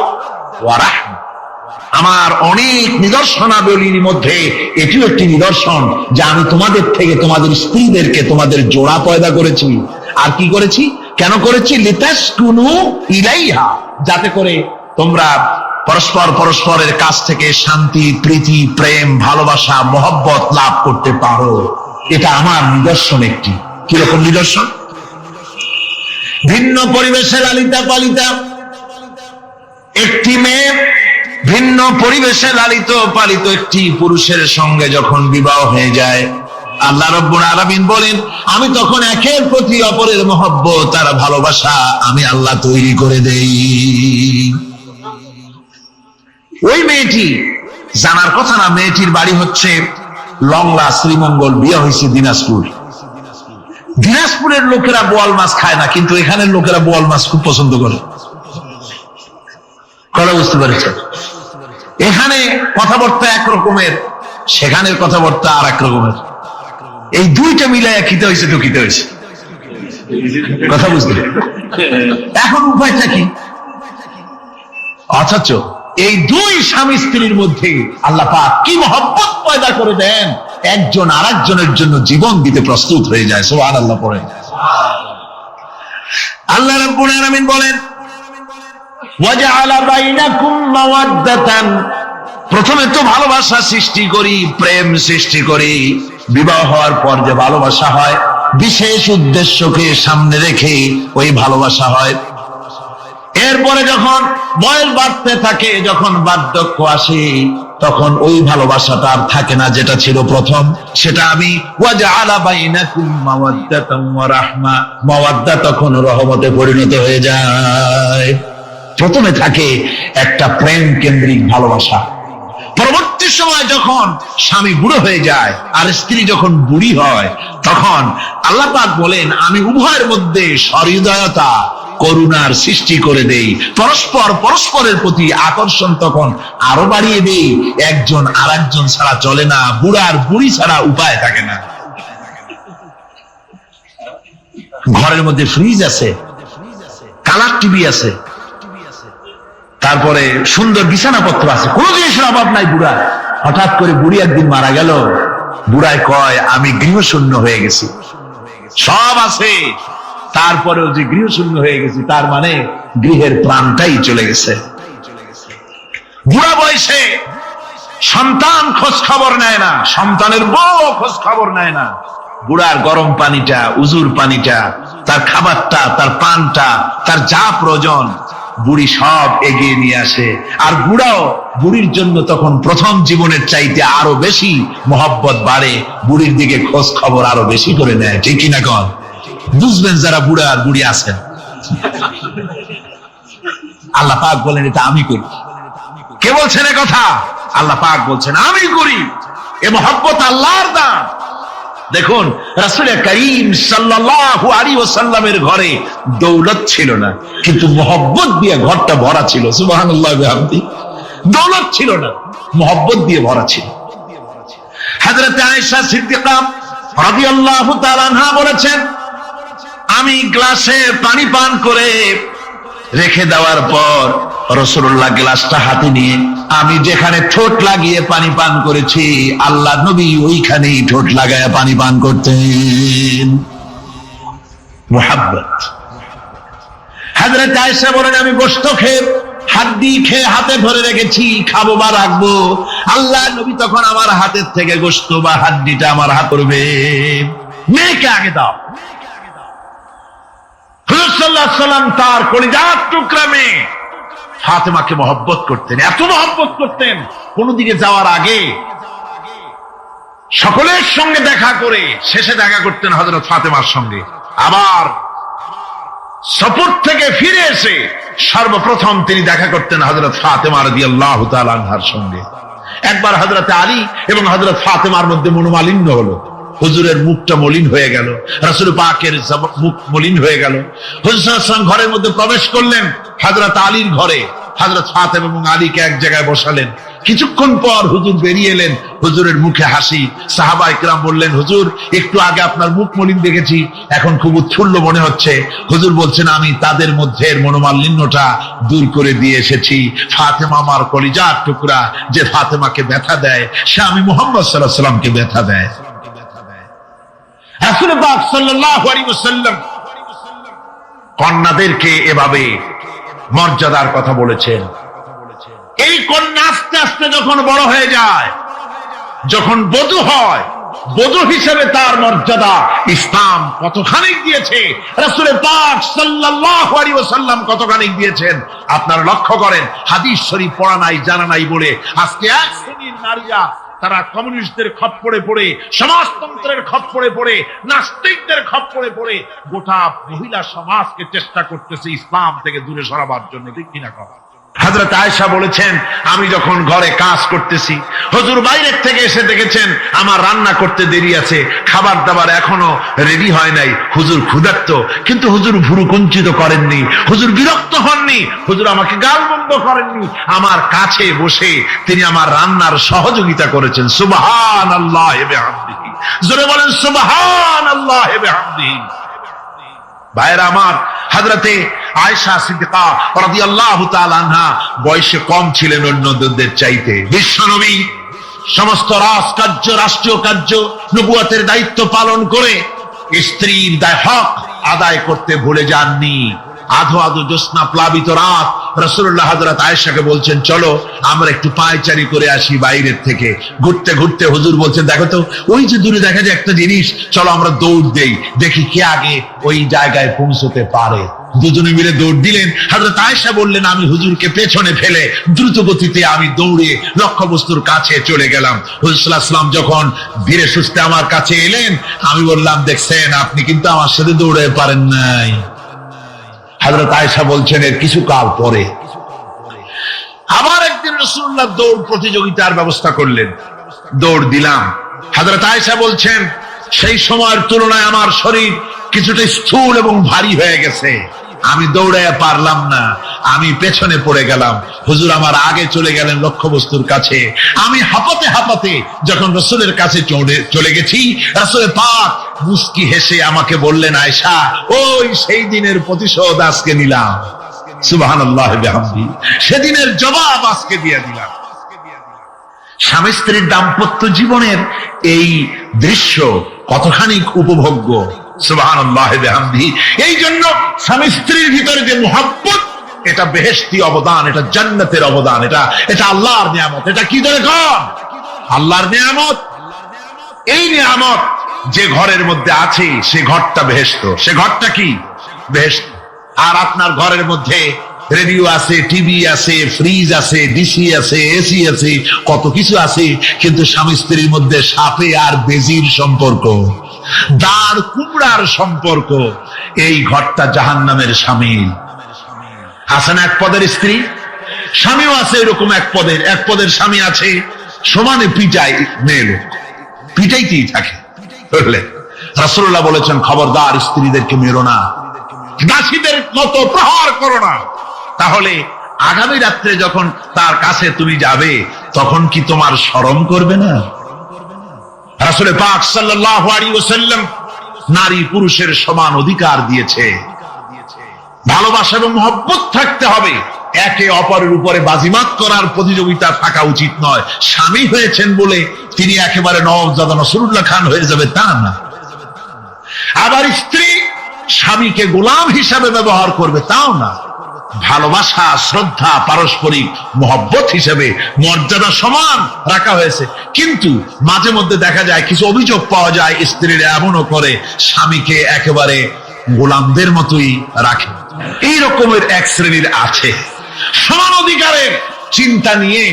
ওয়া রাহমা। আমার অনেক নিদর্শনাবলীর মধ্যে এটিও একটি নিদর্শন যে আমি তোমাদের থেকে তোমাদের স্ত্রীদেরকে তোমাদের জোড়া পয়দা করেছি, আর কি করেছি, কেন করেছি? লিতাসকুনু ইলাইহা, যাতে করে তোমরা পরস্পর পরস্পরের কাছ থেকে শান্তি, প্রীতি, প্রেম, ভালোবাসা, মহব্বত লাভ করতে পারো। এটা আমার নিদর্শন একটি। কিরকম নিদর্শন? ভিন্ন পরিবেশে লালিতা পালিতা একটি মেয়ে ভিন্ন পরিবেশে লালিত পালিত একটি পুরুষের সঙ্গে যখন বিবাহ হয়ে যায়, আল্লাহ রাব্বুল আলামিন বলেন, আমি তখন একের প্রতি অপরের মহব্বত আর ভালোবাসা আমি আল্লাহ তৈরি করে দেই। ওই মেয়েটি জানার কথা না, মেয়েটির বাড়ি হচ্ছে লংলা, শ্রীমঙ্গল, বিয়ে হয়েছে দিনাজপুর। দিনাজপুরের লোকেরা বোয়াল মাছ খায় না, কিন্তু এখানের লোকেরা বোয়াল মাছ খুব পছন্দ করে। কথা বুঝতে পেরেছেন? এখানে কথাবার্তা একরকমের, সেখানের কথাবার্তা আর এক রকমের। এই দুইটা মিলাইয়া খিতে হয়েছে তো খিতে হয়েছে। কথা বুঝতে, এখন উপায়টা কি? অথচ এই দুই স্বামী স্ত্রীর মধ্যে আল্লাহ পাক কি মহব্বত পয়দা করে দেন, একজন আরেকজনের জন্য জীবন দিতে প্রস্তুত হয়ে যায়। সুবহানাল্লাহ পড়ে। আল্লাহ রাব্বুল আলামিন বলেন, ওয়াজআলা বাইনাকুম মাওয়াদ্দাতান, প্রথমে তো ভালোবাসা সৃষ্টি করি, প্রেম সৃষ্টি করি। বিবাহ হওয়ার পর যে ভালোবাসা হয়, বিশেষ উদ্দেশ্যকে সামনে রেখে ওই ভালোবাসা হয়। এরপরে যখন বয়স বাড়তে থাকে, যখন বার্ধক্য আসে, তখন ওই ভালোবাসাটা আর থাকে না যেটা ছিল প্রথম। সেটা আমি ওয়াজআলা বাইনাকুম মাওয়াদ্দাতান ওয়া রাহমা, মাওয়াদ্দা তখন রহমতে পরিণত হয়ে যায়। প্রথমে থাকে একটা প্রেম কেন্দ্রিক ভালোবাসা। পরবর্তী সময় যখন স্বামী বুড়ো হয়ে যায় আর স্ত্রী যখন বুড়ি হয়, তখন আল্লাহ পাক বলেন, আমি উভয়ের মধ্যে সহৃদয়তা, করুণার সৃষ্টি করে দেই। পরস্পর পরস্পরের প্রতি আকর্ষণ তখন আরো বাড়িয়ে দেই। একজন আর একজন ছাড়া চলে না, বুড়ার বুড়ি ছাড়া উপায় থাকে না। ঘরের মধ্যে ফ্রিজ আছে, কালার টিভি আছে, তারপরে সুন্দর বিছানাপত্র আছে, কোনো জিনিসের অভাব নাই বুড়া। হঠাৎ করে বুড়ি একদিন মারা গেল। বুড়ায় কয়, আমি গৃহশূন্য হয়ে গেছি। সব আছে, তারপরেও যে গৃহশূন্য হয়ে গেছি, তার মানে গৃহের প্রাণটাই চলে গেছে। বুড়া বয়সে সন্তান খোঁজ খবর নেয় না, সন্তানের বউ খোঁজ খবর নেয় না। বুড়ার গরম পানিটা, উজুর পানিটা, তার খাবারটা, তার পানটা, তার যা প্রয়োজন বুড়ি সব এগিয়ে নিয়ে আসে। আর বুড়াও বুড়ির জন্য তখন প্রথম জীবনের চাইতে আরো বেশি মহব্বত বাড়ে, বুড়ির দিকে খোঁজ খবর আরো বেশি করে নেয়। ঠিক কিনা কন? বুঝবেন যারা বুড়া আর বুড়ি আছেন। আল্লাহ পাক বলেন, এটা আমি করি। কে বলছেন এ কথা? আল্লাহ পাক বলছেন, আমি করি। এ মহব্বত আল্লাহর দান। দেখুন, রাসূল করিম সাল্লাল্লাহু আলাইহি ওয়াসাল্লামের ঘরে দৌলত ছিল না, কিন্তু মহব্বত দিয়ে ঘরটা ভরা ছিল। সুবহানাল্লাহ বিহামদি। দৌলত ছিল না, মহব্বত দিয়ে ভরা ছিল। হযরত আয়েশা সিদ্দিকা রাদিয়াল্লাহু তাআলা আনহা বলেছেন, আমি গ্লাসে পানি পান করে রেখে দেওয়ার পর রাসূলুল্লাহ গ্লাসটা হাতে নিয়ে আমি যেখানে ঠোঁট লাগিয়ে পানি পান করেছি, আল্লাহ নবী ওইখানেই ঠোঁট লাগায় পানি পান করতেন। মুহাব্বত। হযরত আয়েশা বলেন, আমি গোশত খেয়ে, হাড্ডি খেয়ে হাতে ধরে রেখেছি, খাবো বা রাখবো, আল্লাহ নবী তখন আমার হাতের থেকে গোশত বা হাড্ডিটা আমার হাত করবে। মেয়েকে আগে দাও। হুজুর সাল্লাল্লাহু আলাইহি ওয়াসাল্লাম তার কলিজার টুকরা মেয়ে ফাতেমাকে মহব্বত করতেন, এত মহব্বত করতেন, কোন দিকে যাওয়ার আগে সকলের সঙ্গে দেখা করে শেষে দেখা করতেন হযরত ফাতেমার সঙ্গে। আবার সফর থেকে ফিরে এসে সর্বপ্রথম তিনি দেখা করতেন হযরত ফাতেমা রাদিয়াল্লাহু তাআলা আনহার সঙ্গে। একবার হযরত আলী এবং হযরত ফাতেমার মধ্যে মনোমালিন্য হলো। হুজুরের মুখটা মলিন হয়ে গেল, রাসূল পাকের মুখ মলিন হয়ে গেল। হুজুর সাল্লাল্লাহু আলাইহি ওয়াসাল্লাম ঘরের মধ্যে প্রবেশ করলেন, হযরত আলীর ঘরে। হযরত ফাতেমা এবং আলীকে এক জায়গায় বসালেন। কিছুক্ষণ পর হুজুর বেরিয়ে এলেন, হুজুরের মুখে হাসি। সাহাবায়ে কেরাম বললেন, হুজুর একটু আগে আপনার মুখ মলিন দেখেছি, এখন খুব উৎফুল্ল মনে হচ্ছে। হুজুর বলছেন, আমি তাদের মধ্যে মনোমালিন্যটা দূর করে দিয়ে এসেছি। ফাতেমা আমার কলিজার টুকরা, যে ফাতেমাকে ব্যথা দেয় সে আমি মুহাম্মদ সাল্লাল্লাহু আলাইহি ওয়াসাল্লামকে ব্যথা দেয়। রাসূল পাক সাল্লাল্লাহু আলাইহি ওয়াসাল্লাম কন্যাদেরকে এভাবে মর্যাদার কথা বলেছেন। এই কন্যা আস্তে আস্তে যখন বড় হয়ে যায়, যখন বধূ হয়, বধূ হিসেবে তার মর্যাদা ইসলাম কতখানি দিয়েছে, রাসূল পাক সাল্লাল্লাহু আলাইহি ওয়াসাল্লাম কতখানি দিয়েছেন আপনারা লক্ষ্য করেন। হাদিস শরীফ পড়া নাই, জানা নাই বলে আজকে এক শ্রেণীর নারীরা তারা কমিউনিস্টদের খপ্পরে পড়ে, সমাজতন্ত্রের খপ্পরে পড়ে, নাস্তিকদের খপ্পরে পড়ে গোটা মহিলা সমাজকে চেষ্টা করতেছে ইসলাম থেকে দূরে সরাবার জন্য। ঠিক কিনা কথা? হযরত আয়েশা বলেছেন, আমি যখন ঘরে কাজ করতেছি, হুজুর বাইরের থেকে এসে দেখেছেন আমার রান্না করতে দেরি আছে, খাবার দাবার এখনো রেডি হয় নাই, হুজুর ক্ষুধার্ত, কিন্তু হুজুর ভুরু কুঞ্চিত করেননি, হুজুর বিরক্ত হননি, হুজুর আমাকে গালমন্দ করেননি, আমার কাছে বসে তিনি আমার রান্নার সহযোগিতা করেছেন। সুবহানাল্লাহি ওয়া বিহামদিহি, জোরে বলেন সুবহানাল্লাহি ওয়া বিহামদিহি। ভাইরা আমার, হযরতে আয়েশা সিদ্দিকা রাদিয়াল্লাহু তাআলা আনহা বয়সে কম ছিলেন অন্যদের চাইতে। বিশ্বনবী সমস্ত রাজকার্য, রাষ্ট্রীয় কার্য, নবুয়তের দায়িত্ব পালন করে স্ত্রীর হক আদায় করতে ভুলে যাননি। আধো আধো জ্যোৎস্না প্লাবিত রাত রাসূলুল্লাহ হযরত আয়েশাকে বলছেন, চলো আমরা একটু পায়চারি করে আসি বাইরের থেকে। ঘুরতে ঘুরতে হুজুর বলছেন, দেখো তো ওই যে দূরে দেখা যায় একটা জিনিস, চলো আমরা দৌড় দেই, দেখি কে আগে ওই জায়গায় পৌঁছতে পারে। দুজনে মিলে দৌড় দিলেন। হযরত আয়েশা বললেন, আমি হুজুরকে পেছনে ফেলে দ্রুত গতিতে আমি দৌড়ে লক্ষ্যবস্তুর কাছে চলে গেলাম। হুজুর সাল্লাল্লাহু আলাইহি ওয়াসাল্লাম যখন ধীরে সুস্থে আমার কাছে এলেন, আমি বললাম, দেখছেন আপনি কিন্তু আমার সাথে দৌড়ে পারেন নাই। হযরত আয়েশা বলছেন, এর কিছু কাল পরে আবার একদিন রাসূলুল্লাহ দৌড় প্রতিযোগিতার ব্যবস্থা করলেন, দৌড় দিলাম। হযরত আয়েশা বলছেন, সেই সময়ের তুলনায় আমার শরীর কিছুটা স্থূল এবং ভারী হয়ে গেছে, আমি দৌড়াইয়া পারলাম না, আমি পেছনে পড়ে গেলাম। হুজুর আমার আগে চলে গেলেন লক্ষ্যবস্তুর কাছে। আমি হাঁপাতে হাঁপাতে যখন রাসূলের কাছে চলে গেছি, রাসূল পাক মুস্কি হেসে আমাকে বললেন, আয়েশা, ওই সেই দিনের প্রতিশোধ আজকে নিলাম। সুবহানাল্লাহি ওয়া বিহামদিহি, সেদিনের জবাব আজকে দিয়ে দিলাম। স্বামী স্ত্রীর দাম্পত্য জীবনের এই দৃশ্য কতখানি উপভোগ্য। সুবহানাল্লাহি ওয়া বিহামদিহি। এই জন্য স্বামী স্ত্রীর ভিতরে যে মুহাব্বত, এটা বেহেশতি অবদান, এটা জান্নাতের অবদান, এটা আল্লাহর নিয়ামত। এটা কি ধরে কন? আল্লাহর নিয়ামত। এই নিয়ামত যে ঘরের মধ্যে আছে সে ঘরটা বেহেশত। সে ঘরটা কি? বেহেশত। আর আপনার ঘরের মধ্যে রেডিও আছে, টিভি আছে, ফ্রিজ আছে, ডিসি আছে, এসি আছে, কত কিছু আছে, কিন্তু স্বামী স্ত্রীর মধ্যে সাপে আর বেজির সম্পর্ক, দাঁড় কুমড়ার সম্পর্ক, এই ঘরটা জাহান্নামের শামিল। আছে না এক পদের স্ত্রী? স্বামীও আছে এরকম এক পদের স্বামী আছে, সমানে পিটায় মেয়ে লোক, পিটাইতেই থাকে। বুঝলেন? রাসূলুল্লাহ বলেছেন, খবরদার স্ত্রীদেরকে মেরো না, দাসীদের মতো প্রহার করো না। তাহলে আগামী রাত্রে যখন তার কাছে তুমি যাবে, তখন কি তোমার শরম করবে না? রাসূল পাক সাল্লাল্লাহু আলাইহি ওয়াসাল্লাম নারী পুরুষের সমান অধিকার দিয়েছে। ভালোবাসা এবং মহব্বত থাকতে হবে, একে অপরের উপরে বাজিমাত করার প্রতিযোগিতা থাকা উচিত নয়। স্বামী হয়েছেন বলে তিনি একেবারে নওয়াবজাদা নসরুল্লাহ খান হয়ে যাবে, তা না। আবার স্ত্রী স্বামীকে গোলাম হিসাবে ব্যবহার করবে, তাও না। ভালোবাসা, শ্রদ্ধা, পারস্পরিক মহব্বত হিসেবে মর্যাদা সমান রাখা হয়েছে। কিন্তু মাঝে মধ্যে দেখা যায়, কিছু অভিযোগ পাওয়া যায়, স্ত্রীরা এমনও করে স্বামীকে একেবারে গোলামদের মতোই রাখে। এই রকমের এক শ্রেণীর আছে। সমান অধিকারের চিন্তা নিয়ে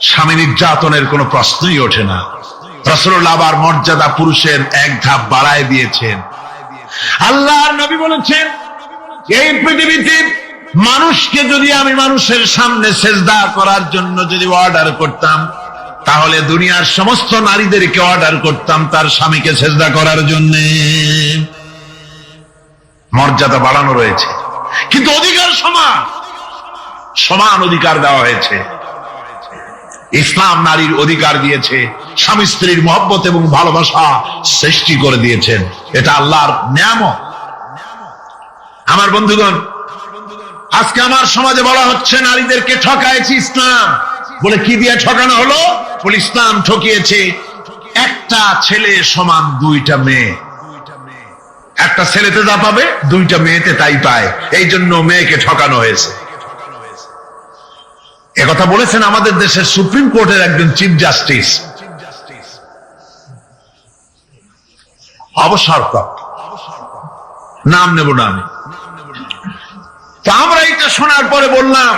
স্বামী নির্যাতনের কোনো প্রশ্নই ওঠে না। রাসূলুল্লাহ আবার মর্যাদা পুরুষের এক ধাপ বাড়ায় দিয়েছেন। আল্লাহর নবী বলেছেন, এই পৃথিবীতে মানুষকে যদি আমি মানুষের সামনে সেজদা করার জন্য যদি অর্ডার করতাম, তাহলে দুনিয়ার সমস্ত নারীদেরকে অর্ডার করতাম তার স্বামীকে সেজদা করার জন্য। মর্যাদা বাড়ানো রয়েছে, কিন্তু অধিকার সমান, সমান অধিকার দেওয়া হয়েছে। ইসলাম নারীর অধিকার দিয়েছে, স্বামী স্ত্রীর মহব্বত এবং ভালোবাসা সৃষ্টি করে দিয়েছেন। এটা আল্লাহর নিয়ামত। আমার বন্ধুগণ, আজকে আমার সমাজে বলা হচ্ছে নারীদেরকে ঠকাইছে ইসলাম। বলে কি দিয়ে ঠকানো হলো? বলে ইসলাম ঠকিয়েছে একটা ছেলে সমান দুইটা মেয়ে। একটা ছেলেতে যা পাবে দুইটা মেয়েতে তাই পায়, এই জন্য মেয়েকে ঠকানো হয়েছে। একথা বলেছেন আমাদের দেশের সুপ্রিম কোর্টের একজন চিফ জাস্টিস, অবসরপ্রাপ্ত, নাম নেব না আমি। তো আমরা এটা শোনার পরে বললাম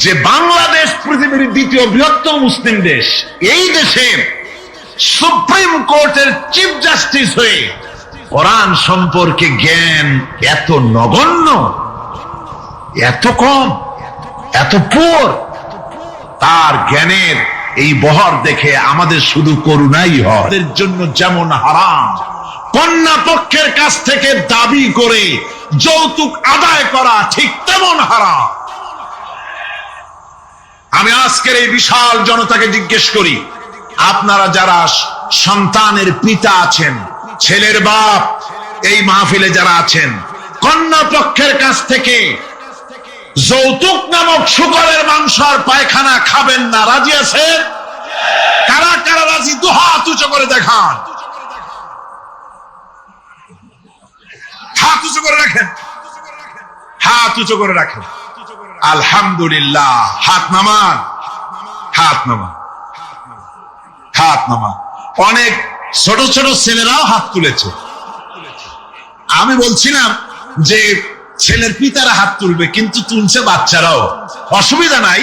যে বাংলাদেশ পৃথিবীর দ্বিতীয় বৃহত্তম মুসলিম দেশ, এই দেশে সুপ্রিম কোর্টের চিফ জাস্টিস হয়ে কোরআন সম্পর্কে জ্ঞান এত নগণ্য, এত কম, এত পুর, তার জ্ঞানের এই বহর দেখে আমাদের শুধু করুণাই হয়। এর জন্য যেমন হারাম কন্যা পক্ষের কাছ থেকে দাবি করে যৌতুক আদায় করা, ঠিক তেমন হারাম। আমি আজকের এই বিশাল জনতাকে জিজ্ঞেস করি, আপনারা যারা সন্তানের পিতা আছেন, ছেলের বাপ, এই মাহফিলে যারা আছেন, কন্যা পক্ষের কাছ থেকে যৌতুক নামক শুকরের মাংস আর পায়খানা খাবেন না, রাজি আছেন? কারা কারা রাজি? দুহাত উঁচু করে দেখান, হাত উঁচু করে রাখেন, হাত উঁচু করে রাখেন। আলহামদুলিল্লাহ। হাত নামান, হাত নামান, হাত নামান। অনেক ছোট ছোট ছেলেরাও হাত তুলেছে। আমি বলছিলাম যে ছেলের পিতারা হাত তুলবে, কিন্তু তুলছে বাচ্চারাও, অসুবিধা নাই।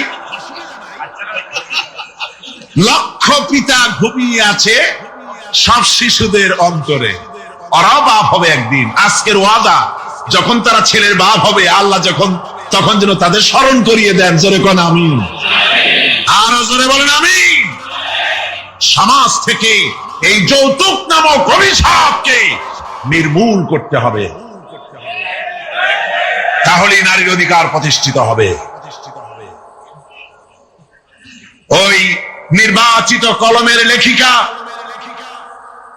লক্ষ পিতা ঘুমিয়ে আছে সব শিশুদের অন্তরে, ওরাও বাপ হবে একদিন। আজকের ওয়াদা, যখন তারা ছেলের বাপ হবে, আল্লাহ যখন, তখন যেন তাদের স্মরণ করিয়ে দেন। জোরে কোন আমিন, আরো জোরে বলেন আমিন। সমাজ থেকে এই যৌতুক নামক অভিশাপকে নির্মূল করতে হবে, তাহলেই নারীর অধিকার প্রতিষ্ঠিত হবে। ওই নির্বাচিত কলমের লেখিকা,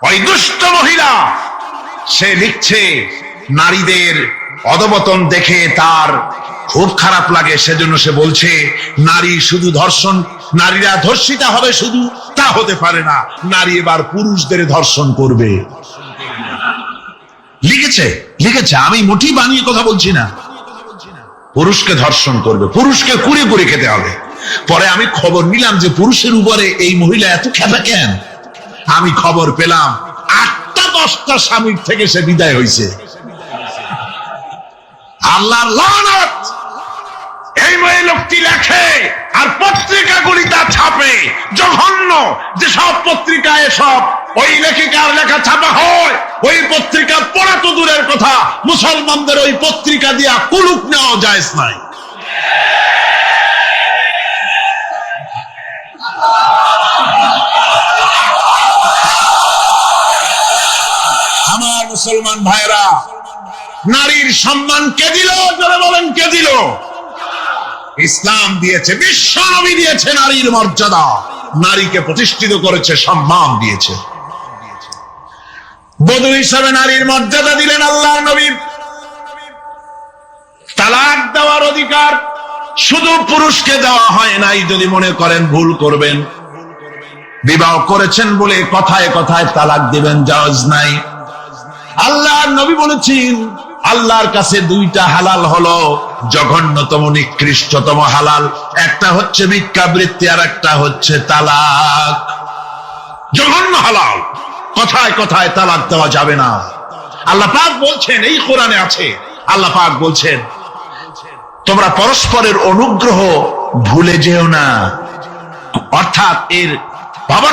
ওই দুষ্ট মহিলা, সে লিখছে নারীদের অধপতন দেখে তার খুব খারাপ লাগে, সেজন্য সে বলছে নারী শুধু ধর্ষণ, নারীরা ধর্ষিতা হবে শুধু তা হতে পারে না, নারী এবার পুরুষদের ধর্ষণ করবে। লিখেছে, লিখেছে, আমি মোটেই বানিয়ে কথা বলছি না। পুরুষকে ধর্ষণ করবে, পুরুষকে কুড়ে কুড়ে খেতে হবে। পরে আমি খবর নিলাম যে পুরুষের উপরে এই মহিলা এত খেপা কেন। আমি খবর পেলাম 8-10টা স্বামীর থেকে সে বিদায় হয়েছে। আল্লাহর লানত। এই মেয়ে লোকটি লেখে আর পত্রিকাগুলি তা ছাপে, জঘন্য। যেসব পত্রিকায় সব ওই লেখিকার লেখা ছাপা হয়, ওই পত্রিকা পড়া তো দূরের কথা, মুসলমানদের ওই পত্রিকা দিয়া কুলুপ নেওয়া জায়েজ নাই। আমার মুসলমান ভাইরা, নারীর সম্মান কে দিল? যারা বলেন কে দিল? ইসলাম দিয়েছে, বিশ্ব নবী দিয়েছে নারীর মর্যাদা, নারীকে প্রতিষ্ঠিত করেছে, সম্মান দিয়েছে। বধূ হিসাবে নারীর মর্যাদা দিলেন আল্লাহর নবী। তালাক দেওয়ার অধিকার শুধু পুরুষকে দেওয়া হয় নাই। যদি মনে করেন ভুল করবেন, বিবাহ করেছেন বলে কথায় কথায় তালাক দিবেন, জায়েজ নাই। আল্লাহর নবী বলেছেন আল্লাহর কাছে দুইটা হালাল হলো, জঘন্যতম নিকৃষ্টতম হালাল। একটা হচ্ছে ভিক্ষাবৃত্তি, আর একটা হচ্ছে তালাক। জঘন্য হালাল, কথায় কথায় তালাক দেওয়া যাবে না। আল্লাহ পাক বলছেন, এই কোরআনে আছে, আল্লাহ পাক বলছেন তোমরা পরস্পরের অনুগ্রহ ভুলে যেও না। অর্থাৎ এর